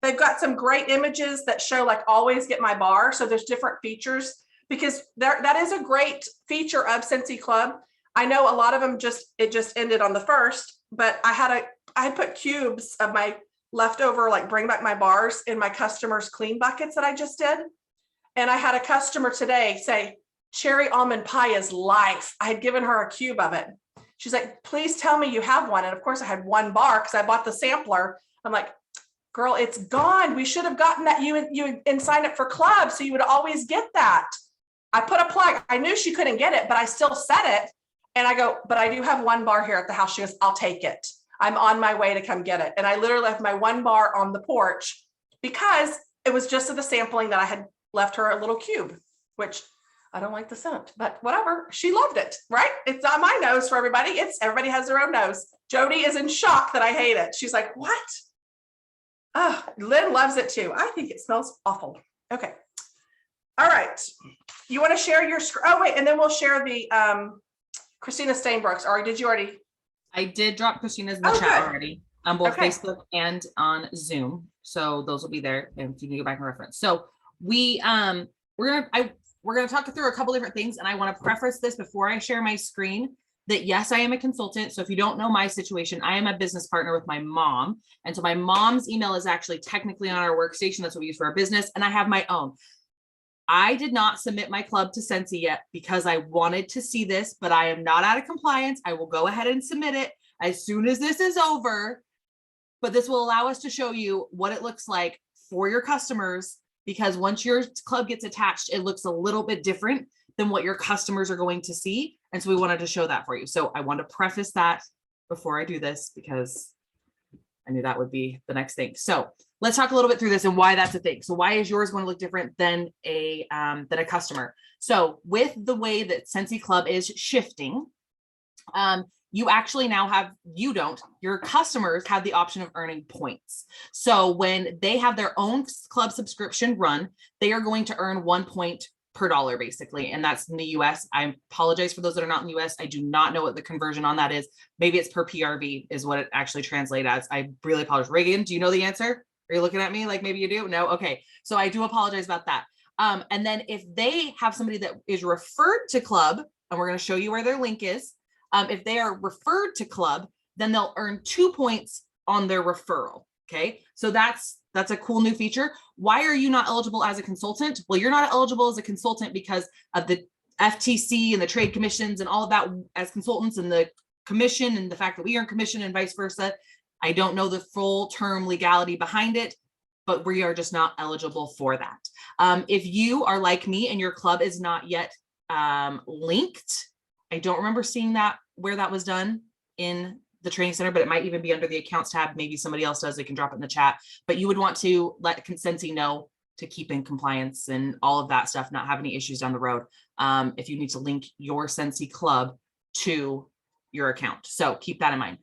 S4: They've got some great images that show like always get my bar. So there's different features because that is a great feature of Scentsy Club. I know a lot of them it just ended on the first, but I had put cubes of my leftover, like bring back my bars in my customers' clean buckets that I just did. And I had a customer today say, cherry almond pie is life. I had given her a cube of it. She's like, please tell me you have one. And of course I had one bar because I bought the sampler. I'm like, girl, it's gone. We should have gotten that you and signed up for club. So you would always get that. I put a plug. I knew she couldn't get it, but I still said it. And I go, but I do have one bar here at the house. She goes, I'll take it. I'm on my way to come get it. And I literally left my one bar on the porch because it was just of the sampling that I had left her a little cube, which I don't like the scent, but whatever. She loved it, right? It's not my nose for everybody. Everybody has their own nose. Jody is in shock that I hate it. She's like, what? Oh, Lynn loves it too. I think it smells awful. Okay. All right. You want to share your screen? Oh, wait. And then we'll share the Christina Stainbrooks. Or did you already?
S2: I did drop Christina's in the chat already on both Facebook and on Zoom. So those will be there and you can go back and reference. So we're gonna talk through a couple different things, and I want to preface this before I share my screen that yes, I am a consultant. So if you don't know my situation, I am a business partner with my mom. And so my mom's email is actually technically on our workstation. That's what we use for our business. And I have my own. I did not submit my club to Scentsy yet because I wanted to see this, but I am not out of compliance. I will go ahead and submit it as soon as this is over. But this will allow us to show you what it looks like for your customers, because once your club gets attached, it looks a little bit different than what your customers are going to see. And so we wanted to show that for you. So I want to preface that before I do this because I knew that would be the next thing. So let's talk a little bit through this and why that's a thing. So why is yours going to look different than a customer? So with the way that Scentsy Club is shifting, you actually now have, your customers have the option of earning points. So when they have their own club subscription run, they are going to earn 1 point per dollar basically. And that's in the US. I apologize for those that are not in the US. I do not know what the conversion on that is. Maybe it's per PRV is what it actually translates as. I really apologize. Reagan, do you know the answer? Are you looking at me like maybe you do? No? Okay. So I do apologize about that. And then if they have somebody that is referred to club, and we're going to show you where their link is. If they are referred to club, then they'll earn 2 points on their referral. Okay. So that's a cool new feature. Why are you not eligible as a consultant? Well, you're not eligible as a consultant because of the FTC and the trade commissions and all of that as consultants, and the commission and the fact that we earn commission and vice versa. I don't know the full term legality behind it, but we are just not eligible for that. If you are like me and your club is not yet linked, I don't remember seeing that where that was done in the training center, but it might even be under the accounts tab. Maybe somebody else does. They can drop it in the chat, but you would want to let Scentsy know to keep in compliance and all of that stuff, not have any issues down the road. If you need to link your Scentsy Club to your account. So keep that in mind.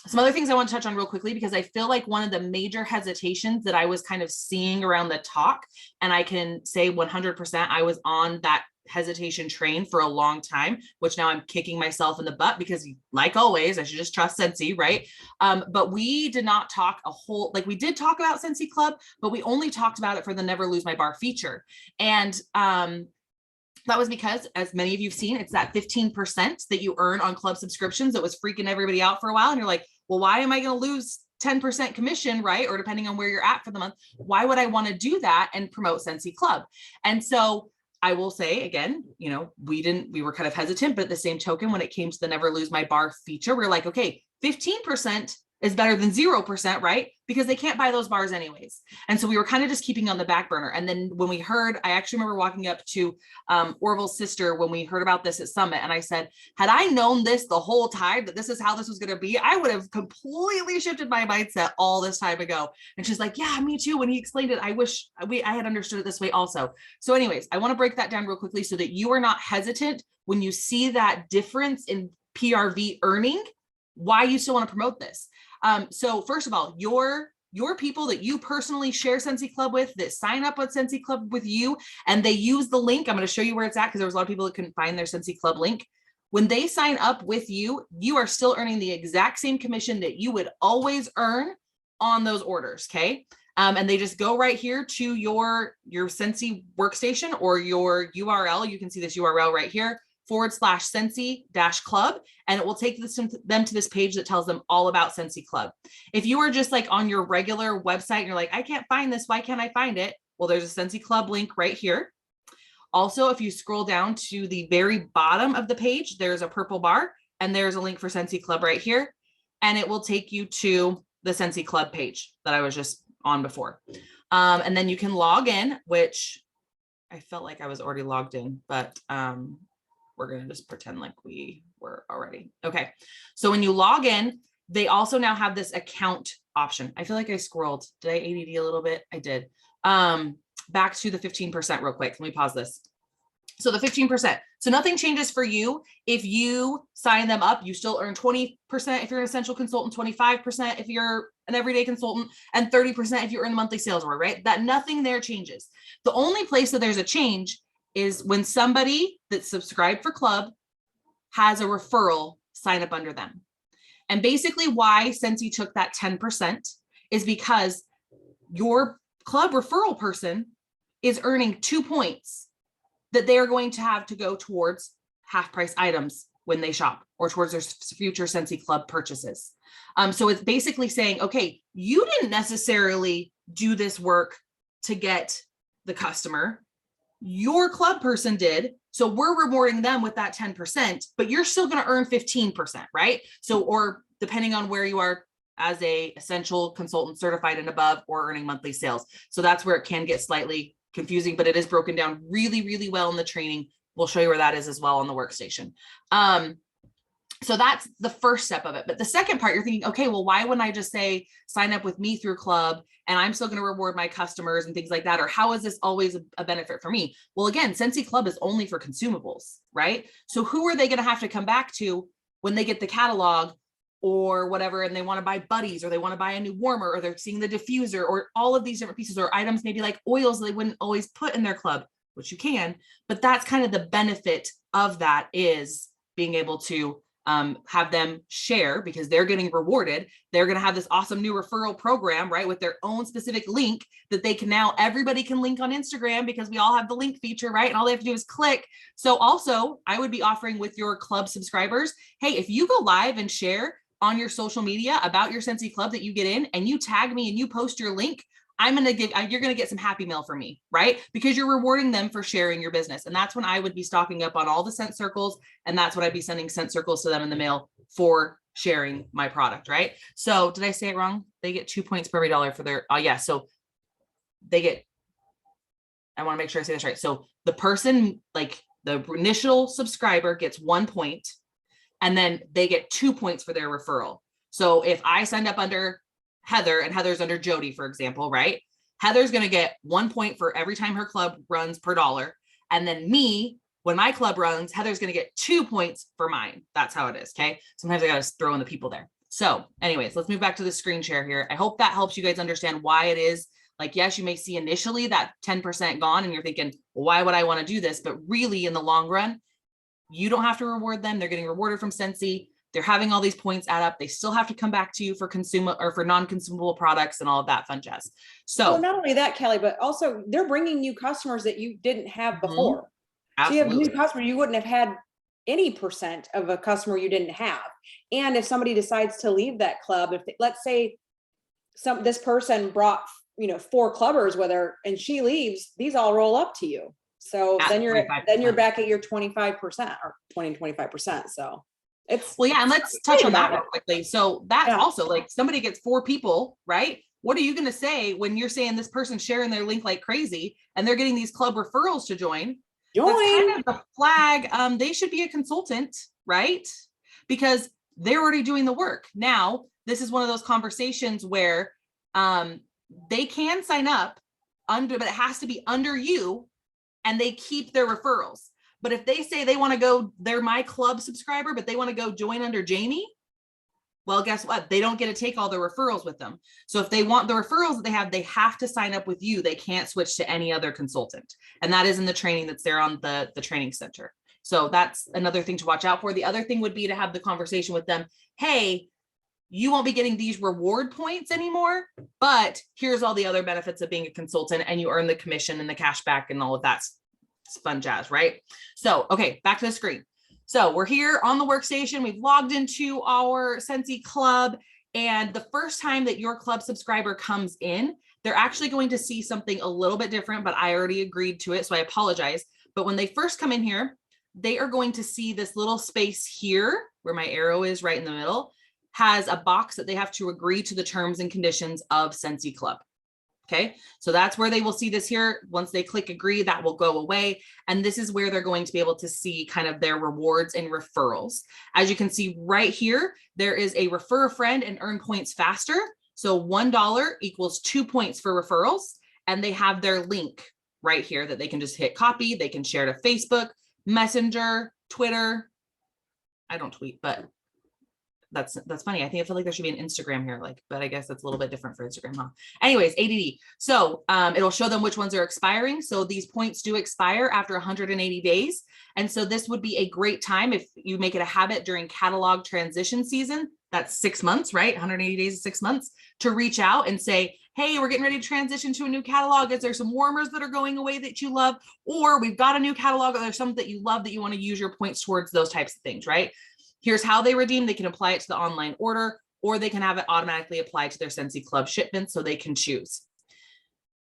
S2: Some other things I want to touch on real quickly, because I feel like one of the major hesitations that I was kind of seeing around the talk, and I can say 100% I was on that hesitation train for a long time, which now I'm kicking myself in the butt because, like always, I should just trust Scentsy, right? But we did not talk a whole, like we did talk about Scentsy Club, but we only talked about it for the Never Lose My Bar feature. And that was because, as many of you've seen, it's that 15% that you earn on club subscriptions that was freaking everybody out for a while. And you're like, well, why am I going to lose 10% commission, right? Or depending on where you're at for the month, why would I want to do that and promote Scentsy Club? And so I will say again, you know, we were kind of hesitant, but at the same token, when it came to the Never Lose My Bar feature, we're like, okay, 15% is better than 0%, right? Because they can't buy those bars anyways. And so we were kind of just keeping on the back burner. And then when we heard, I actually remember walking up to Orville's sister when we heard about this at Summit. And I said, had I known this the whole time, that this is how this was going to be, I would have completely shifted my mindset all this time ago. And she's like, yeah, me too. When he explained it, I wish I had understood it this way also. So anyways, I want to break that down real quickly so that you are not hesitant when you see that difference in PRV earning, why you still want to promote this. So first of all, your people that you personally share Scentsy Club with, that sign up with Scentsy Club with you, and they use the link, I'm going to show you where it's at, because there was a lot of people that couldn't find their Scentsy Club link. When they sign up with you, you are still earning the exact same commission that you would always earn on those orders, okay? And they just go right here to your Scentsy workstation or your URL. You can see this URL right here, /Scentsy-Club, and it will take them to this page that tells them all about Scentsy Club. If you are just like on your regular website and you're like, I can't find this, why can't I find it? Well, there's a Scentsy Club link right here. Also, if you scroll down to the very bottom of the page, there's a purple bar and there's a link for Scentsy Club right here. And it will take you to the Scentsy Club page that I was just on before. And then you can log in, which I felt like I was already logged in, but we're going to just pretend like we were already. Okay. So when you log in, they also now have this account option. I feel like I scrolled. Did I ADD a little bit? I did. Back to the 15% real quick. Let me pause this. So the 15%. So nothing changes for you. If you sign them up, you still earn 20% if you're an essential consultant, 25% if you're an everyday consultant, and 30% if you earn the monthly sales order, right? That nothing there changes. The only place that there's a change is when somebody that's subscribed for club has a referral sign up under them. And basically why Scentsy took that 10% is because your club referral person is earning 2 points that they are going to have to go towards half price items when they shop or towards their future Scentsy Club purchases. So it's basically saying, okay, you didn't necessarily do this work to get the customer. Your club person did. So we're rewarding them with that 10%, but you're still going to earn 15%, right? So, or depending on where you are as a essential consultant certified and above, or earning monthly sales. So that's where it can get slightly confusing, but it is broken down really, really well in the training. We'll show you where that is as well on the workstation. So that's the first step of it. But the second part, you're thinking, okay, well, why wouldn't I just say sign up with me through club and I'm still going to reward my customers and things like that? Or how is this always a benefit for me? Well, again, Scentsy Club is only for consumables, right? So who are they going to have to come back to when they get the catalog or whatever, and they want to buy buddies, or they want to buy a new warmer, or they're seeing the diffuser, or all of these different pieces, or items, maybe like oils they wouldn't always put in their club, which you can, but that's kind of the benefit of that, is being able to have them share, because they're getting rewarded. They're going to have this awesome new referral program, right? With their own specific link that they can now, everybody can link on Instagram because we all have the link feature, right? And all they have to do is click. So also I would be offering with your club subscribers, hey, if you go live and share on your social media about your Scentsy Club that you get in, and you tag me and you post your link, you're going to get some happy mail from me, right? Because you're rewarding them for sharing your business. And that's when I would be stocking up on all the scent circles. And that's what I'd be sending scent circles to them in the mail for sharing my product, right? So did I say it wrong? They get 2 points per every dollar for their, yeah. So they get, I want to make sure I say this right. So the person, like the initial subscriber gets 1 point, and then they get 2 points for their referral. So if I signed up under Heather and Heather's under Jody, for example, right? Heather's going to get 1 point for every time her club runs per dollar. And then me, when my club runs, Heather's going to get 2 points for mine. That's how it is. Okay. Sometimes I got to throw in the people there. So anyways, let's move back to the screen share here. I hope that helps you guys understand why it is. Like, yes, you may see initially that 10% gone and you're thinking, well, why would I want to do this? But really in the long run, you don't have to reward them. They're getting rewarded from Scentsy. They're having all these points add up. They still have to come back to you for consumer or for non-consumable products and all of that fun jazz. So
S1: well, not only that, Kelly, but also they're bringing you customers that you didn't have before. So you have new customers, you wouldn't have had any percent of a customer you didn't have. And if somebody decides to leave that club, if let's say this person brought 4 clubbers with her and she leaves, these all roll up to you. So then you're back at your 25% or 25%. So it's
S2: well, yeah. And let's touch on that real quickly. So that's also like somebody gets 4 people, right? What are you going to say when you're saying this person's sharing their link like crazy and they're getting these club referrals to join? That's kind of a flag. They should be a consultant, right? Because they're already doing the work. Now, this is one of those conversations where they can sign up under, but it has to be under you and they keep their referrals. But if they say they want to go, they're my club subscriber, but they want to go join under Jamie, well, guess what? They don't get to take all the referrals with them. So if they want the referrals that they have to sign up with you. They can't switch to any other consultant. And that is in the training that's there on the training center. So that's another thing to watch out for. The other thing would be to have the conversation with them. Hey, you won't be getting these reward points anymore, but here's all the other benefits of being a consultant, and you earn the commission and the cash back and all of that fun jazz, right? So, okay, back to the screen. So we're here on the workstation. We've logged into our Scentsy Club, and the first time that your club subscriber comes in, they're actually going to see something a little bit different, but I already agreed to it, so I apologize. But when they first come in here, they are going to see this little space here where my arrow is right in the middle, has a box that they have to agree to the terms and conditions of Scentsy Club. Okay, so that's where they will see this here. Once they click agree, that will go away. And this is where they're going to be able to see kind of their rewards and referrals. As you can see right here, there is a refer a friend and earn points faster. So $1 equals 2 points for referrals. And they have their link right here that they can just hit copy. They can share to Facebook, Messenger, Twitter. I don't tweet, but that's funny. I feel like there should be an Instagram here, but I guess that's a little bit different for Instagram, huh? Anyways, ADD. So it'll show them which ones are expiring. So these points do expire after 180 days. And so this would be a great time if you make it a habit during catalog transition season. That's 6 months, right? 180 days is 6 months, to reach out and say, hey, we're getting ready to transition to a new catalog. Is there some warmers that are going away that you love? Or we've got a new catalog, or there's some that you love that you want to use your points towards, those types of things, right? Here's how they redeem. They can apply it to the online order, or they can have it automatically applied to their Scentsy Club shipment, so they can choose.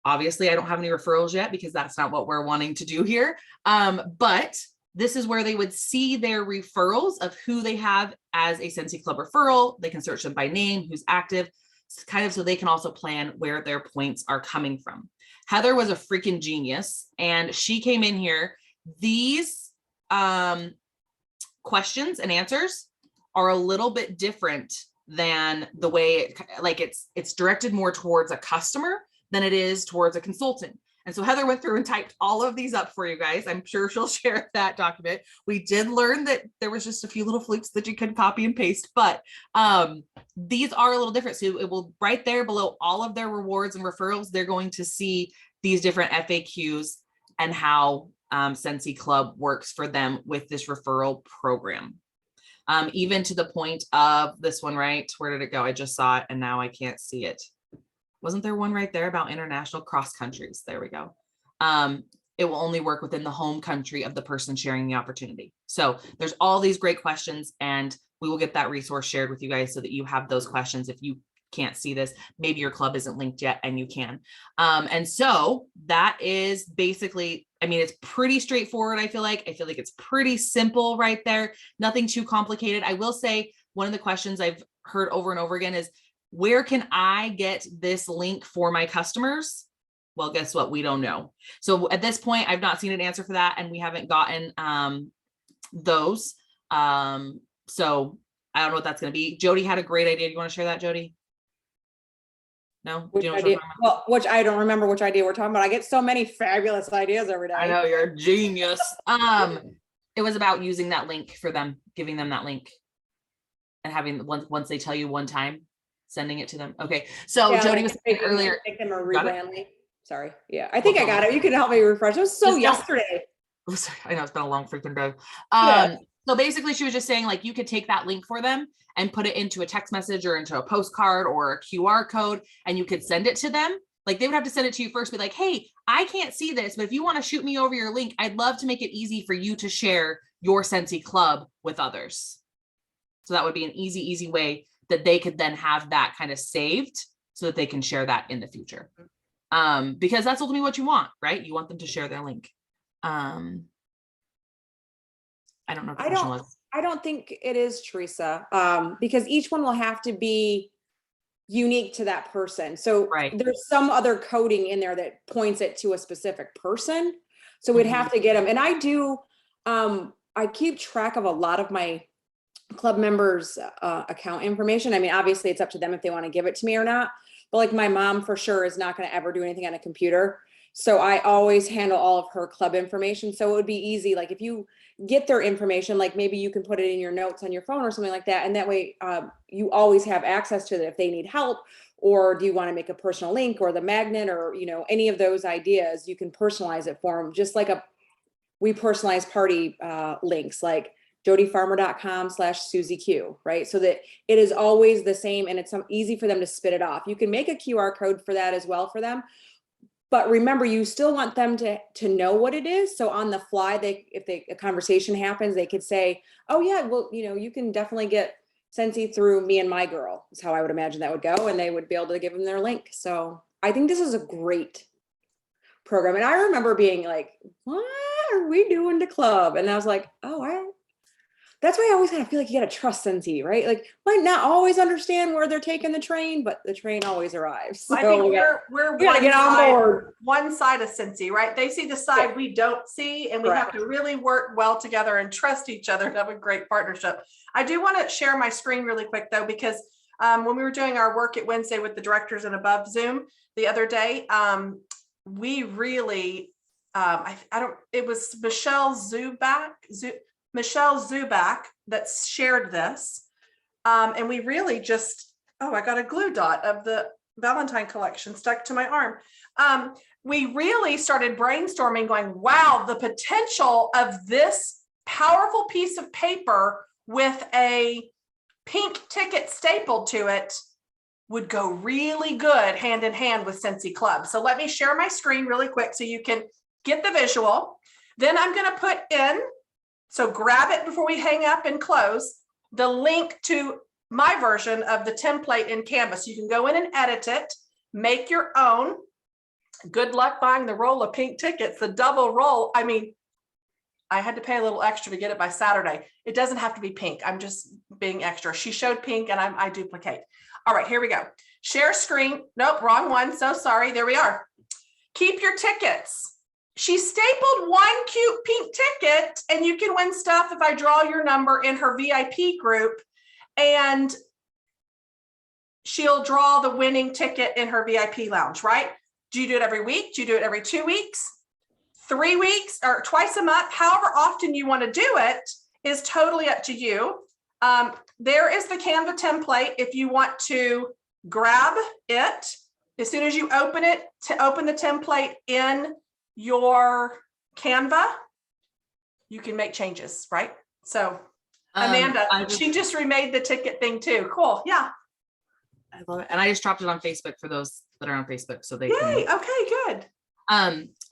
S2: Obviously, I don't have any referrals yet because that's not what we're wanting to do here. But this is where they would see their referrals of who they have as a Scentsy Club referral. They can search them by name, who's active, kind of so they can also plan where their points are coming from. Heather was a freaking genius, and she came in here. These questions and answers are a little bit different than the way it's directed more towards a customer than it is towards a consultant. And so Heather went through and typed all of these up for you guys. I'm sure she'll share that document. We did learn that there was just a few little flukes that you could copy and paste, but these are a little different. So it will right there below all of their rewards and referrals, they're going to see these different FAQs and how Scentsy Club works for them with this referral program. Even to the point of this one, right? Where did it go? I just saw it and now I can't see it. Wasn't there one right there about international cross countries? There we go. It will only work within the home country of the person sharing the opportunity. So there's all these great questions, and we will get that resource shared with you guys so that you have those questions if you can't see this. Maybe your club isn't linked yet and you can. And so that is basically, I mean, it's pretty straightforward. I feel like it's pretty simple right there. Nothing too complicated. I will say one of the questions I've heard over and over again is, where can I get this link for my customers? Well, guess what? We don't know. So at this point, I've not seen an answer for that, and we haven't gotten those. So I don't know what that's going to be. Jody had a great idea. Do you want to share that, Jody? No?
S1: Which
S2: Do you know what
S1: idea?
S2: I'm talking about?
S1: Well, which I don't remember which idea we're talking about. I get so many fabulous ideas every day.
S2: I know, you're a genius. It was about using that link for them, giving them that link and having once they tell you one time, sending it to them. Okay. So
S1: Yeah,
S2: Jody
S1: like
S2: was saying earlier.
S1: make them a
S2: Got it?
S1: rebrand link. Sorry. Yeah, I think I
S2: Hold on.
S1: got it. You can help me refresh. It was so
S2: Just don't-
S1: yesterday.
S2: Oh, sorry, I know it's been a long freaking day.
S1: Yeah.
S2: So basically she was just saying, like, you could take that link for them and put it into a text message or into a postcard or a QR code, and you could send it to them. Like, they would have to send it to you first, be like, hey, I can't see this, but if you want to shoot me over your link, I'd love to make it easy for you to share your Scentsy Club with others. So that would be an easy way that they could then have that kind of saved so that they can share that in the future. Because that's ultimately what you want, right? You want them to share their link. I don't know what the question was.
S1: I don't think it is, Teresa, because each one will have to be unique to that person. So
S2: Right.
S1: there's some other coding in there that points it to a specific person. So we'd have to get them. And I do, I keep track of a lot of my club members' account information. I mean, obviously it's up to them if they want to give it to me or not. But like my mom for sure is not going to ever do anything on a computer. So I always handle all of her club information. So it would be easy. Like if you get their information, like maybe you can put it in your notes on your phone or something like that. And that way you always have access to it if they need help, or do you want to make a personal link or the magnet or, you know, any of those ideas, you can personalize it for them. Just like we personalize party links, like jodyfarmer.com/SusieQ, right? So that it is always the same and it's easy for them to spit it off. You can make a QR code for that as well for them. But remember, you still want them to know what it is. So on the fly, if a conversation happens, they could say, oh yeah, well, you know, you can definitely get Scentsy through me and my girl, is how I would imagine that would go. And they would be able to give them their link. So I think this is a great program. And I remember being like, what are we doing to club? And I was like, oh, that's why I always kind of feel like you got to trust Scentsy, right? Like, might not always understand where they're taking the train, but the train always arrives. So
S4: I think we're
S1: we gotta get on board.
S4: one side of Scentsy, right? They see the side we don't see, and we have to really work well together and trust each other to have a great partnership. I do want to share my screen really quick though, because when we were doing our work at Wednesday with the directors and above Zoom the other day, we really, it was Michelle Zubak that shared this. And we really just, I got a glue dot of the Valentine collection stuck to my arm. We really started brainstorming going, wow, the potential of this powerful piece of paper with a pink ticket stapled to it would go really good hand in hand with Scentsy Club. So let me share my screen really quick so you can get the visual. Then I'm going to put in, so grab it before we hang up and close, the link to my version of the template in Canva. So you can go in and edit it, make your own. Good luck buying the roll of pink tickets, the double roll. I mean, I had to pay a little extra to get it by Saturday. It doesn't have to be pink. I'm just being extra. She showed pink and I duplicate. All right, here we go. Share screen. Nope, wrong one. So sorry. There we are. Keep your tickets. She stapled one cute pink ticket, and you can win stuff if I draw your number in her VIP group, and she'll draw the winning ticket in her VIP lounge, right? Do you do it every week? Do you do it every 2 weeks, 3 weeks, or twice a month? However often you want to do it is totally up to you. There is the Canva template if you want to grab it. As soon as you open it, to open the template in your Canva, you can make changes, right? So Amanda, she just remade the ticket thing too. Cool. Yeah.
S2: I love it. And I just dropped it on Facebook for those that are on Facebook. So they
S4: Yay.
S2: can.
S4: Okay, good.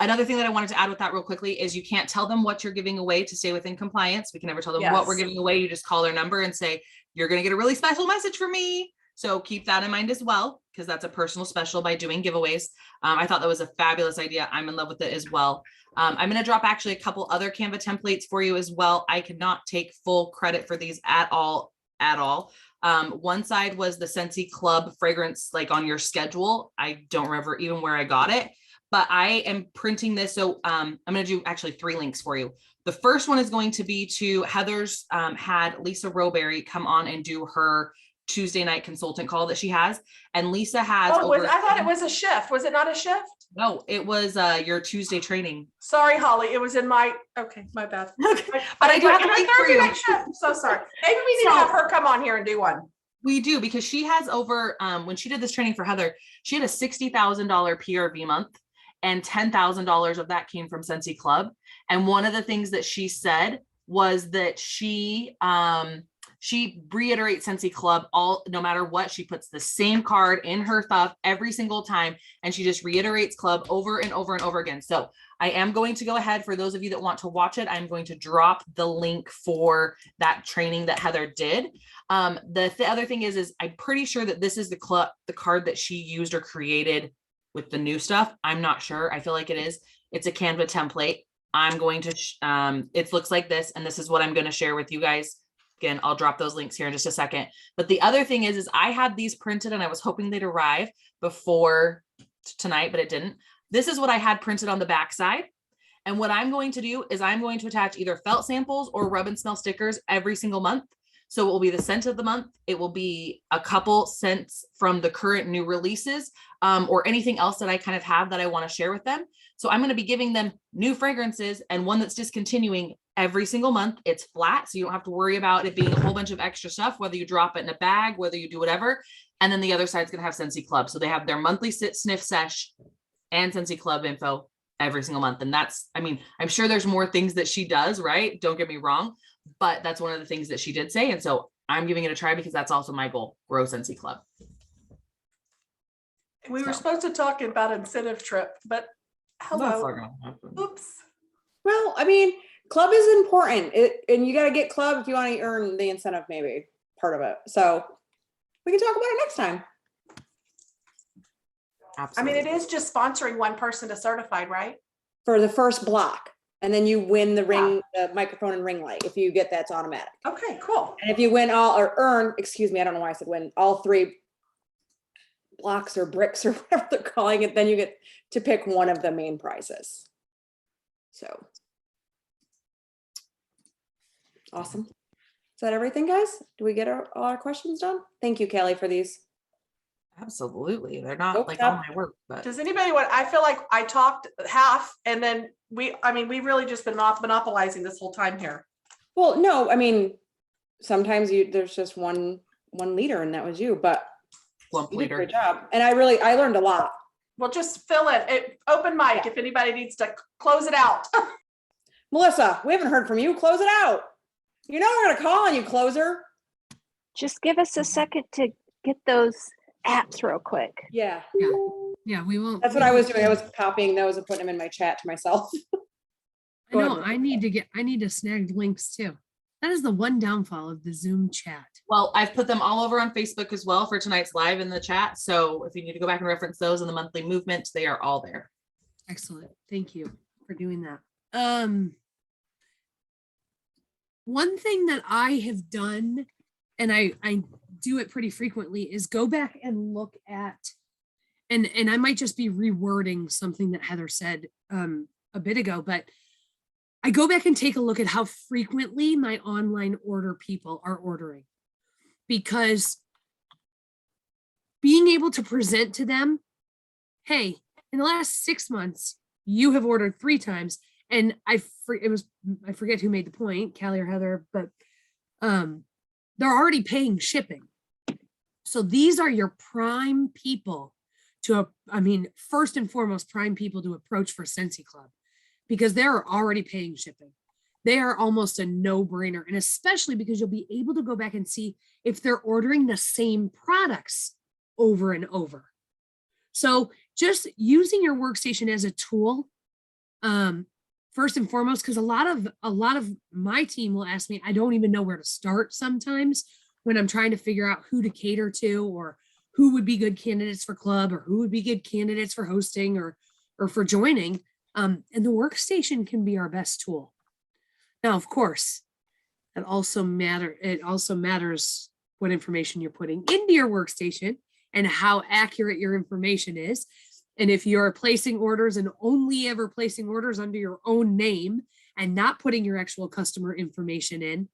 S2: Another thing that I wanted to add with that real quickly is you can't tell them what you're giving away to stay within compliance. We can never tell them what we're giving away. You just call their number and say, you're going to get a really special message from me. So keep that in mind as well, because that's a personal special by doing giveaways. I thought that was a fabulous idea. I'm in love with it as well. I'm going to drop actually a couple other Canva templates for you as well. I cannot take full credit for these at all. One side was the Scentsy Club fragrance, like on your schedule. I don't remember even where I got it, but I am printing this. So I'm going to do actually 3 links for you. The first one is going to be to Heather's had Lisa Roberry come on and do her Tuesday night consultant call that she has. And Lisa has,
S4: Oh, I thought it was a shift. Was it not a shift?
S2: no, it was your Tuesday training.
S4: Sorry, Holly. It was in my, okay, my bad.
S2: Okay. But I do have a link for you.
S4: I'm so sorry. Maybe we need to have her come on here and do one.
S2: We do, because she has over, when she did this training for Heather, she had a $60,000 PRV month, and $10,000 of that came from Scentsy Club. And one of the things that she said was that she reiterates Scentsy Club no matter what. She puts the same card in her stuff every single time, and she just reiterates Club over and over and over again. So I am going to go ahead, for those of you that want to watch it, I'm going to drop the link for that training that Heather did. The other thing is I'm pretty sure that this is the card that she used or created with the new stuff. I'm not sure. I feel like it is. It's a Canva template. I'm going to, it looks like this, and this is what I'm going to share with you guys. Again, I'll drop those links here in just a second. But the other thing is I had these printed and I was hoping they'd arrive before tonight, but it didn't. This is what I had printed on the back side. And what I'm going to do is I'm going to attach either felt samples or rub and smell stickers every single month. So it will be the scent of the month. It will be a couple scents from the current new releases, or anything else that I kind of have that I want to share with them. So I'm going to be giving them new fragrances and one that's discontinuing every single month. It's flat, so you don't have to worry about it being a whole bunch of extra stuff, whether you drop it in a bag, whether you do whatever. And then the other side's going to have Scentsy Club. So they have their monthly sniff sesh and Scentsy Club info every single month. And that's, I mean, I'm sure there's more things that she does, right? Don't get me wrong, but that's one of the things that she did say. And so I'm giving it a try because that's also my goal, grow Scentsy Club.
S4: We were supposed to talk about incentive trip, but hello. Oops.
S1: Well, I mean, Club is important, and you got to get Club if you want to earn the incentive, maybe part of it. So we can talk about it next time.
S2: Absolutely.
S4: I mean, it is just sponsoring one person to certified, right?
S1: For the first block, and then you win the ring, the microphone and ring light. If you get that, it's automatic.
S4: Okay, cool.
S1: And if you win all or earn, excuse me, I don't know why I said win, all 3 blocks or bricks or whatever they're calling it, then you get to pick one of the main prizes. So awesome. Is that everything, guys? Do we get all our questions done? Thank you, Kelly, for these.
S2: Absolutely. They're not like all my work, but
S4: Does anybody want, I feel like I talked half and then we really just been monopolizing this whole time here.
S1: Well, no, I mean, sometimes there's just one leader and that was you, but
S2: plump
S1: you did a
S2: leader.
S1: great job. And I learned a lot.
S4: Well, just fill it. Open mic if anybody needs to close it out.
S1: Melissa, we haven't heard from you. Close it out. You know we're gonna call on you, closer.
S8: Just give us a second to get those apps real quick.
S1: Yeah.
S7: Yeah, we won't.
S1: That's what I was doing. I was copying those and putting them in my chat to myself.
S7: I know, I need to snag links too. That is the one downfall of the Zoom chat.
S2: Well, I've put them all over on Facebook as well for tonight's live in the chat. So if you need to go back and reference those in the monthly movement, they are all there.
S7: Excellent. Thank you for doing that. One thing that I have done, and I do it pretty frequently, is go back and look at, and I might just be rewording something that Heather said a bit ago, but I go back and take a look at how frequently my online order people are ordering, because being able to present to them, hey, in the last 6 months, you have ordered 3 times. And I forget who made the point, Callie or Heather, but they're already paying shipping. So these are your prime people first and foremost, prime people to approach for Scentsy Club, because they're already paying shipping. They are almost a no-brainer. And especially because you'll be able to go back and see if they're ordering the same products over and over. So just using your workstation as a tool, first and foremost, because a lot of my team will ask me, I don't even know where to start sometimes when I'm trying to figure out who to cater to, or who would be good candidates for club, or who would be good candidates for hosting or for joining. And the workstation can be our best tool. Now, of course, it also matters what information you're putting into your workstation and how accurate your information is. And if you're placing orders and only ever placing orders under your own name and not putting your actual customer information in.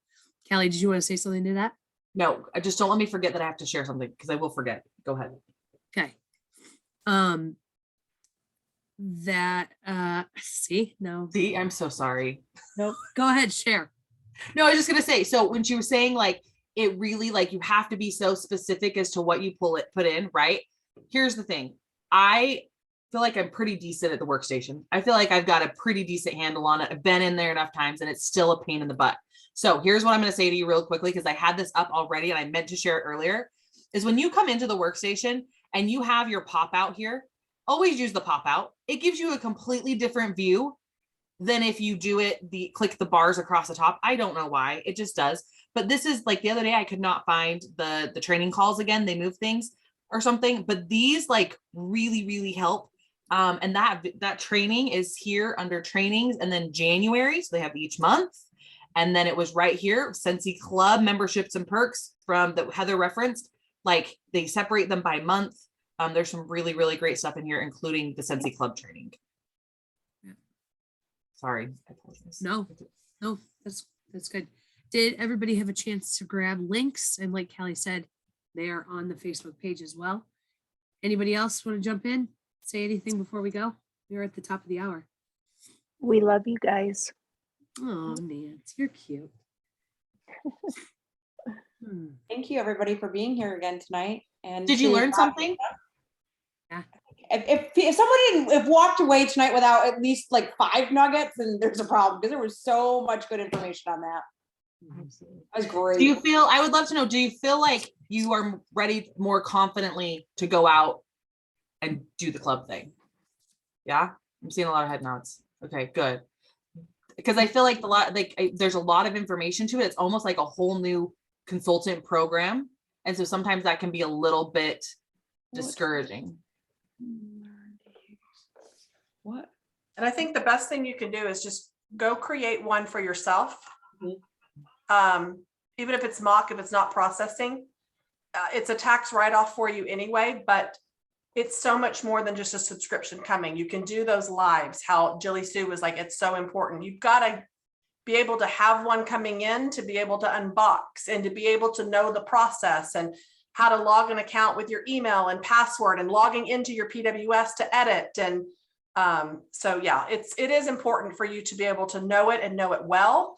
S7: Callie, did you want to say something to that?
S2: No, I just don't let me forget that I have to share something because I will forget. Go ahead.
S7: Okay.
S2: See, I'm so sorry.
S7: Nope. Go ahead, share.
S2: No, I was just gonna say, so when she was saying like it really like you have to be so specific as to what you put in, right? Here's the thing. I feel like I'm pretty decent at the workstation. I feel like I've got a pretty decent handle on it. I've been in there enough times and it's still a pain in the butt. So here's what I'm going to say to you real quickly, because I had this up already and I meant to share it earlier, is when you come into the workstation and you have your pop out here, always use the pop out. It gives you a completely different view than if you do it, click the bars across the top. I don't know why, it just does. But this is like the other day, I could not find the training calls again. They move things or something, but these like really, really help. And that training is here under trainings, and then January. So they have each month. And then it was right here, Scentsy Club memberships and perks from that Heather referenced. Like they separate them by month. There's some really, really great stuff in here, including the Scentsy Club training.
S7: Yeah.
S2: Sorry, I apologize.
S7: No, that's good. Did everybody have a chance to grab links? And like Callie said, they are on the Facebook page as well. Anybody else want to jump in? Say anything before we go? We're at the top of the hour.
S8: We love you guys.
S7: Oh, Nance, you're cute.
S1: Thank you, everybody, for being here again tonight. And
S2: did you learn something?
S7: Yeah.
S1: If somebody if walked away tonight without at least like 5 nuggets, then there's a problem, because there was so much good information on that. That was great.
S2: Do you feel, I would love to know, do you feel like you are ready more confidently to go out and do the club thing? Yeah, I'm seeing a lot of head nods. Okay, good. Because I feel like there's a lot of information to it. It's almost like a whole new consultant program. And so sometimes that can be a little bit discouraging.
S1: What?
S4: And I think the best thing you can do is just go create one for yourself. Even if it's mock, if it's not processing, it's a tax write-off for you anyway, but it's so much more than just a subscription coming. You can do those lives, how Jilleysue was like, it's so important. You've got to be able to have one coming in to be able to unbox and to be able to know the process and how to log an account with your email and password and logging into your PWS to edit. And so, yeah, it is important for you to be able to know it and know it well,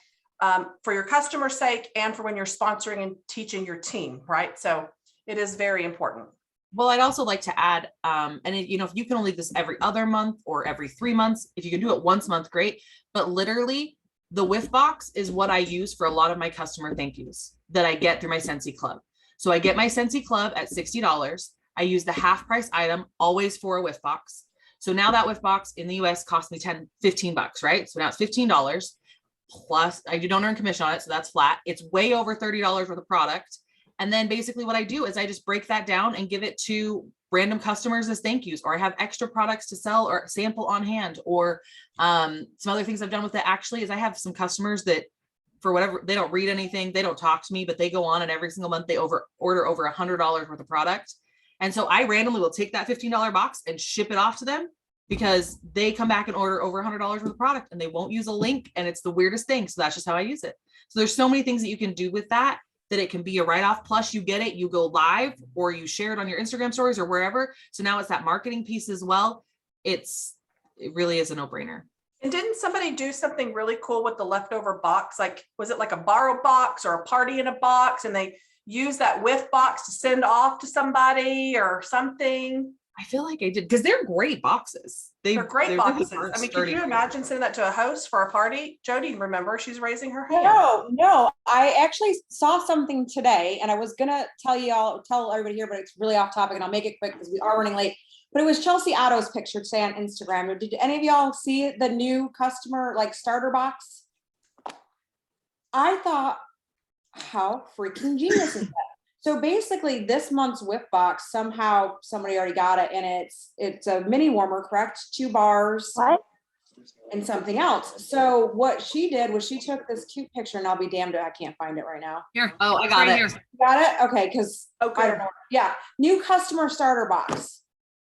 S4: for your customer's sake and for when you're sponsoring and teaching your team, right? So it is very important.
S2: Well, I'd also like to add, if you can only do this every other month or every 3 months, if you can do it once a month, great. But literally the whiff box is what I use for a lot of my customer thank yous that I get through my Scentsy Club. So I get my Scentsy Club at $60. I use the half price item always for a whiff box. So now that whiff box in the US cost me $15, right? So now it's $15 plus I don't earn commission on it. So that's flat. It's way over $30 worth of product. And then basically what I do is I just break that down and give it to random customers as thank yous, or I have extra products to sell or sample on hand, or some other things I've done with it actually is I have some customers that for whatever, they don't read anything, they don't talk to me, but they go on and every single month they order over $100 worth of product. And so I randomly will take that $15 box and ship it off to them because they come back and order over $100 worth of product and they won't use a link. And it's the weirdest thing. So that's just how I use it. So there's so many things that you can do with that it can be a write-off. Plus you get it, you go live or you share it on your Instagram stories or wherever. So now it's that marketing piece as well. It really is a no-brainer.
S4: And didn't somebody do something really cool with the leftover box? Like, was it like a borrow box or a party in a box? And they use that whiff box to send off to somebody or something?
S2: I feel like I did, because they're great boxes.
S4: They're great boxes.
S2: Really
S4: I mean, could you imagine sending that to a host for a party? Jody, remember, she's raising her hand.
S1: No, I actually saw something today and I was gonna tell everybody here, but it's really off topic and I'll make it quick because we are running late. But it was Chelsea Otto's picture today on Instagram. Did any of y'all see the new customer like starter box? I thought, how freaking genius is that? So basically this month's whip box, somehow somebody already got it, and it's a mini warmer, correct? 2 bars
S8: What?
S1: and something else. So what she did was she took this cute picture, and I'll be damned if I can't find it right now.
S7: Here.
S2: Oh, I
S7: it's
S2: got
S7: right
S2: it.
S7: here.
S1: Got it? Okay, because
S4: Okay.
S1: I don't know. Yeah, new customer starter box.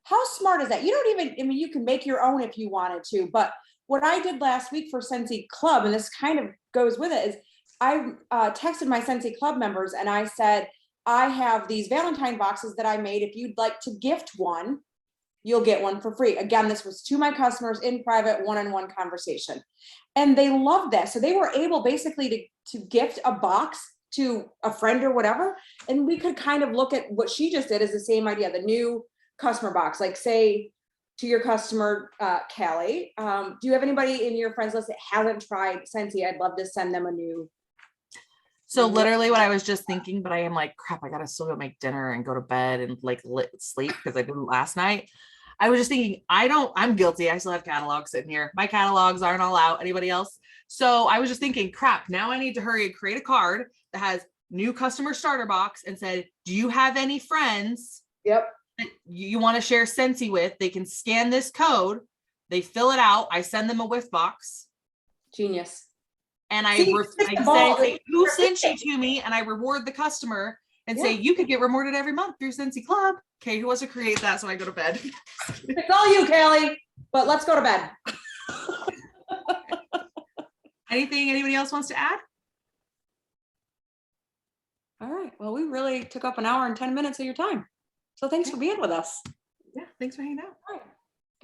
S1: How smart is that? You don't even, I mean, you can make your own if you wanted to, but what I did last week for Scentsy Club, and this kind of goes with it, is I texted my Scentsy Club members and I said, I have these Valentine boxes that I made. If you'd like to gift one, you'll get one for free. Again, this was to my customers in private, one-on-one conversation. And they loved that. So they were able basically to gift a box to a friend or whatever. And we could kind of look at what she just did as the same idea, the new customer box, like say to your customer, Callie, do you have anybody in your friends list that hasn't tried Scentsy? I'd love to send them a new.
S2: So literally what I was just thinking, but I am like, crap, I gotta still go make dinner and go to bed and like sleep because I didn't last night. I was just thinking, I'm guilty. I still have catalogs sitting here. My catalogs aren't all out. Anybody else? So I was just thinking, crap, now I need to hurry and create a card that has new customer starter box and said, do you have any friends
S1: Yep.
S2: that you want to share Scentsy with? They can scan this code. They fill it out. I send them a whiff box.
S1: Genius.
S2: And I
S1: See,
S2: say, who sent you to me? And I reward the customer and say, you could get rewarded every month through Scentsy Club. Okay, who wants to create that so I go to bed?
S1: It's all you, Callie, but let's go to bed.
S2: Anything anybody else wants to add?
S1: All right. Well, we really took up an hour and 10 minutes of your time. So thanks for being with us.
S2: Yeah, thanks for hanging out.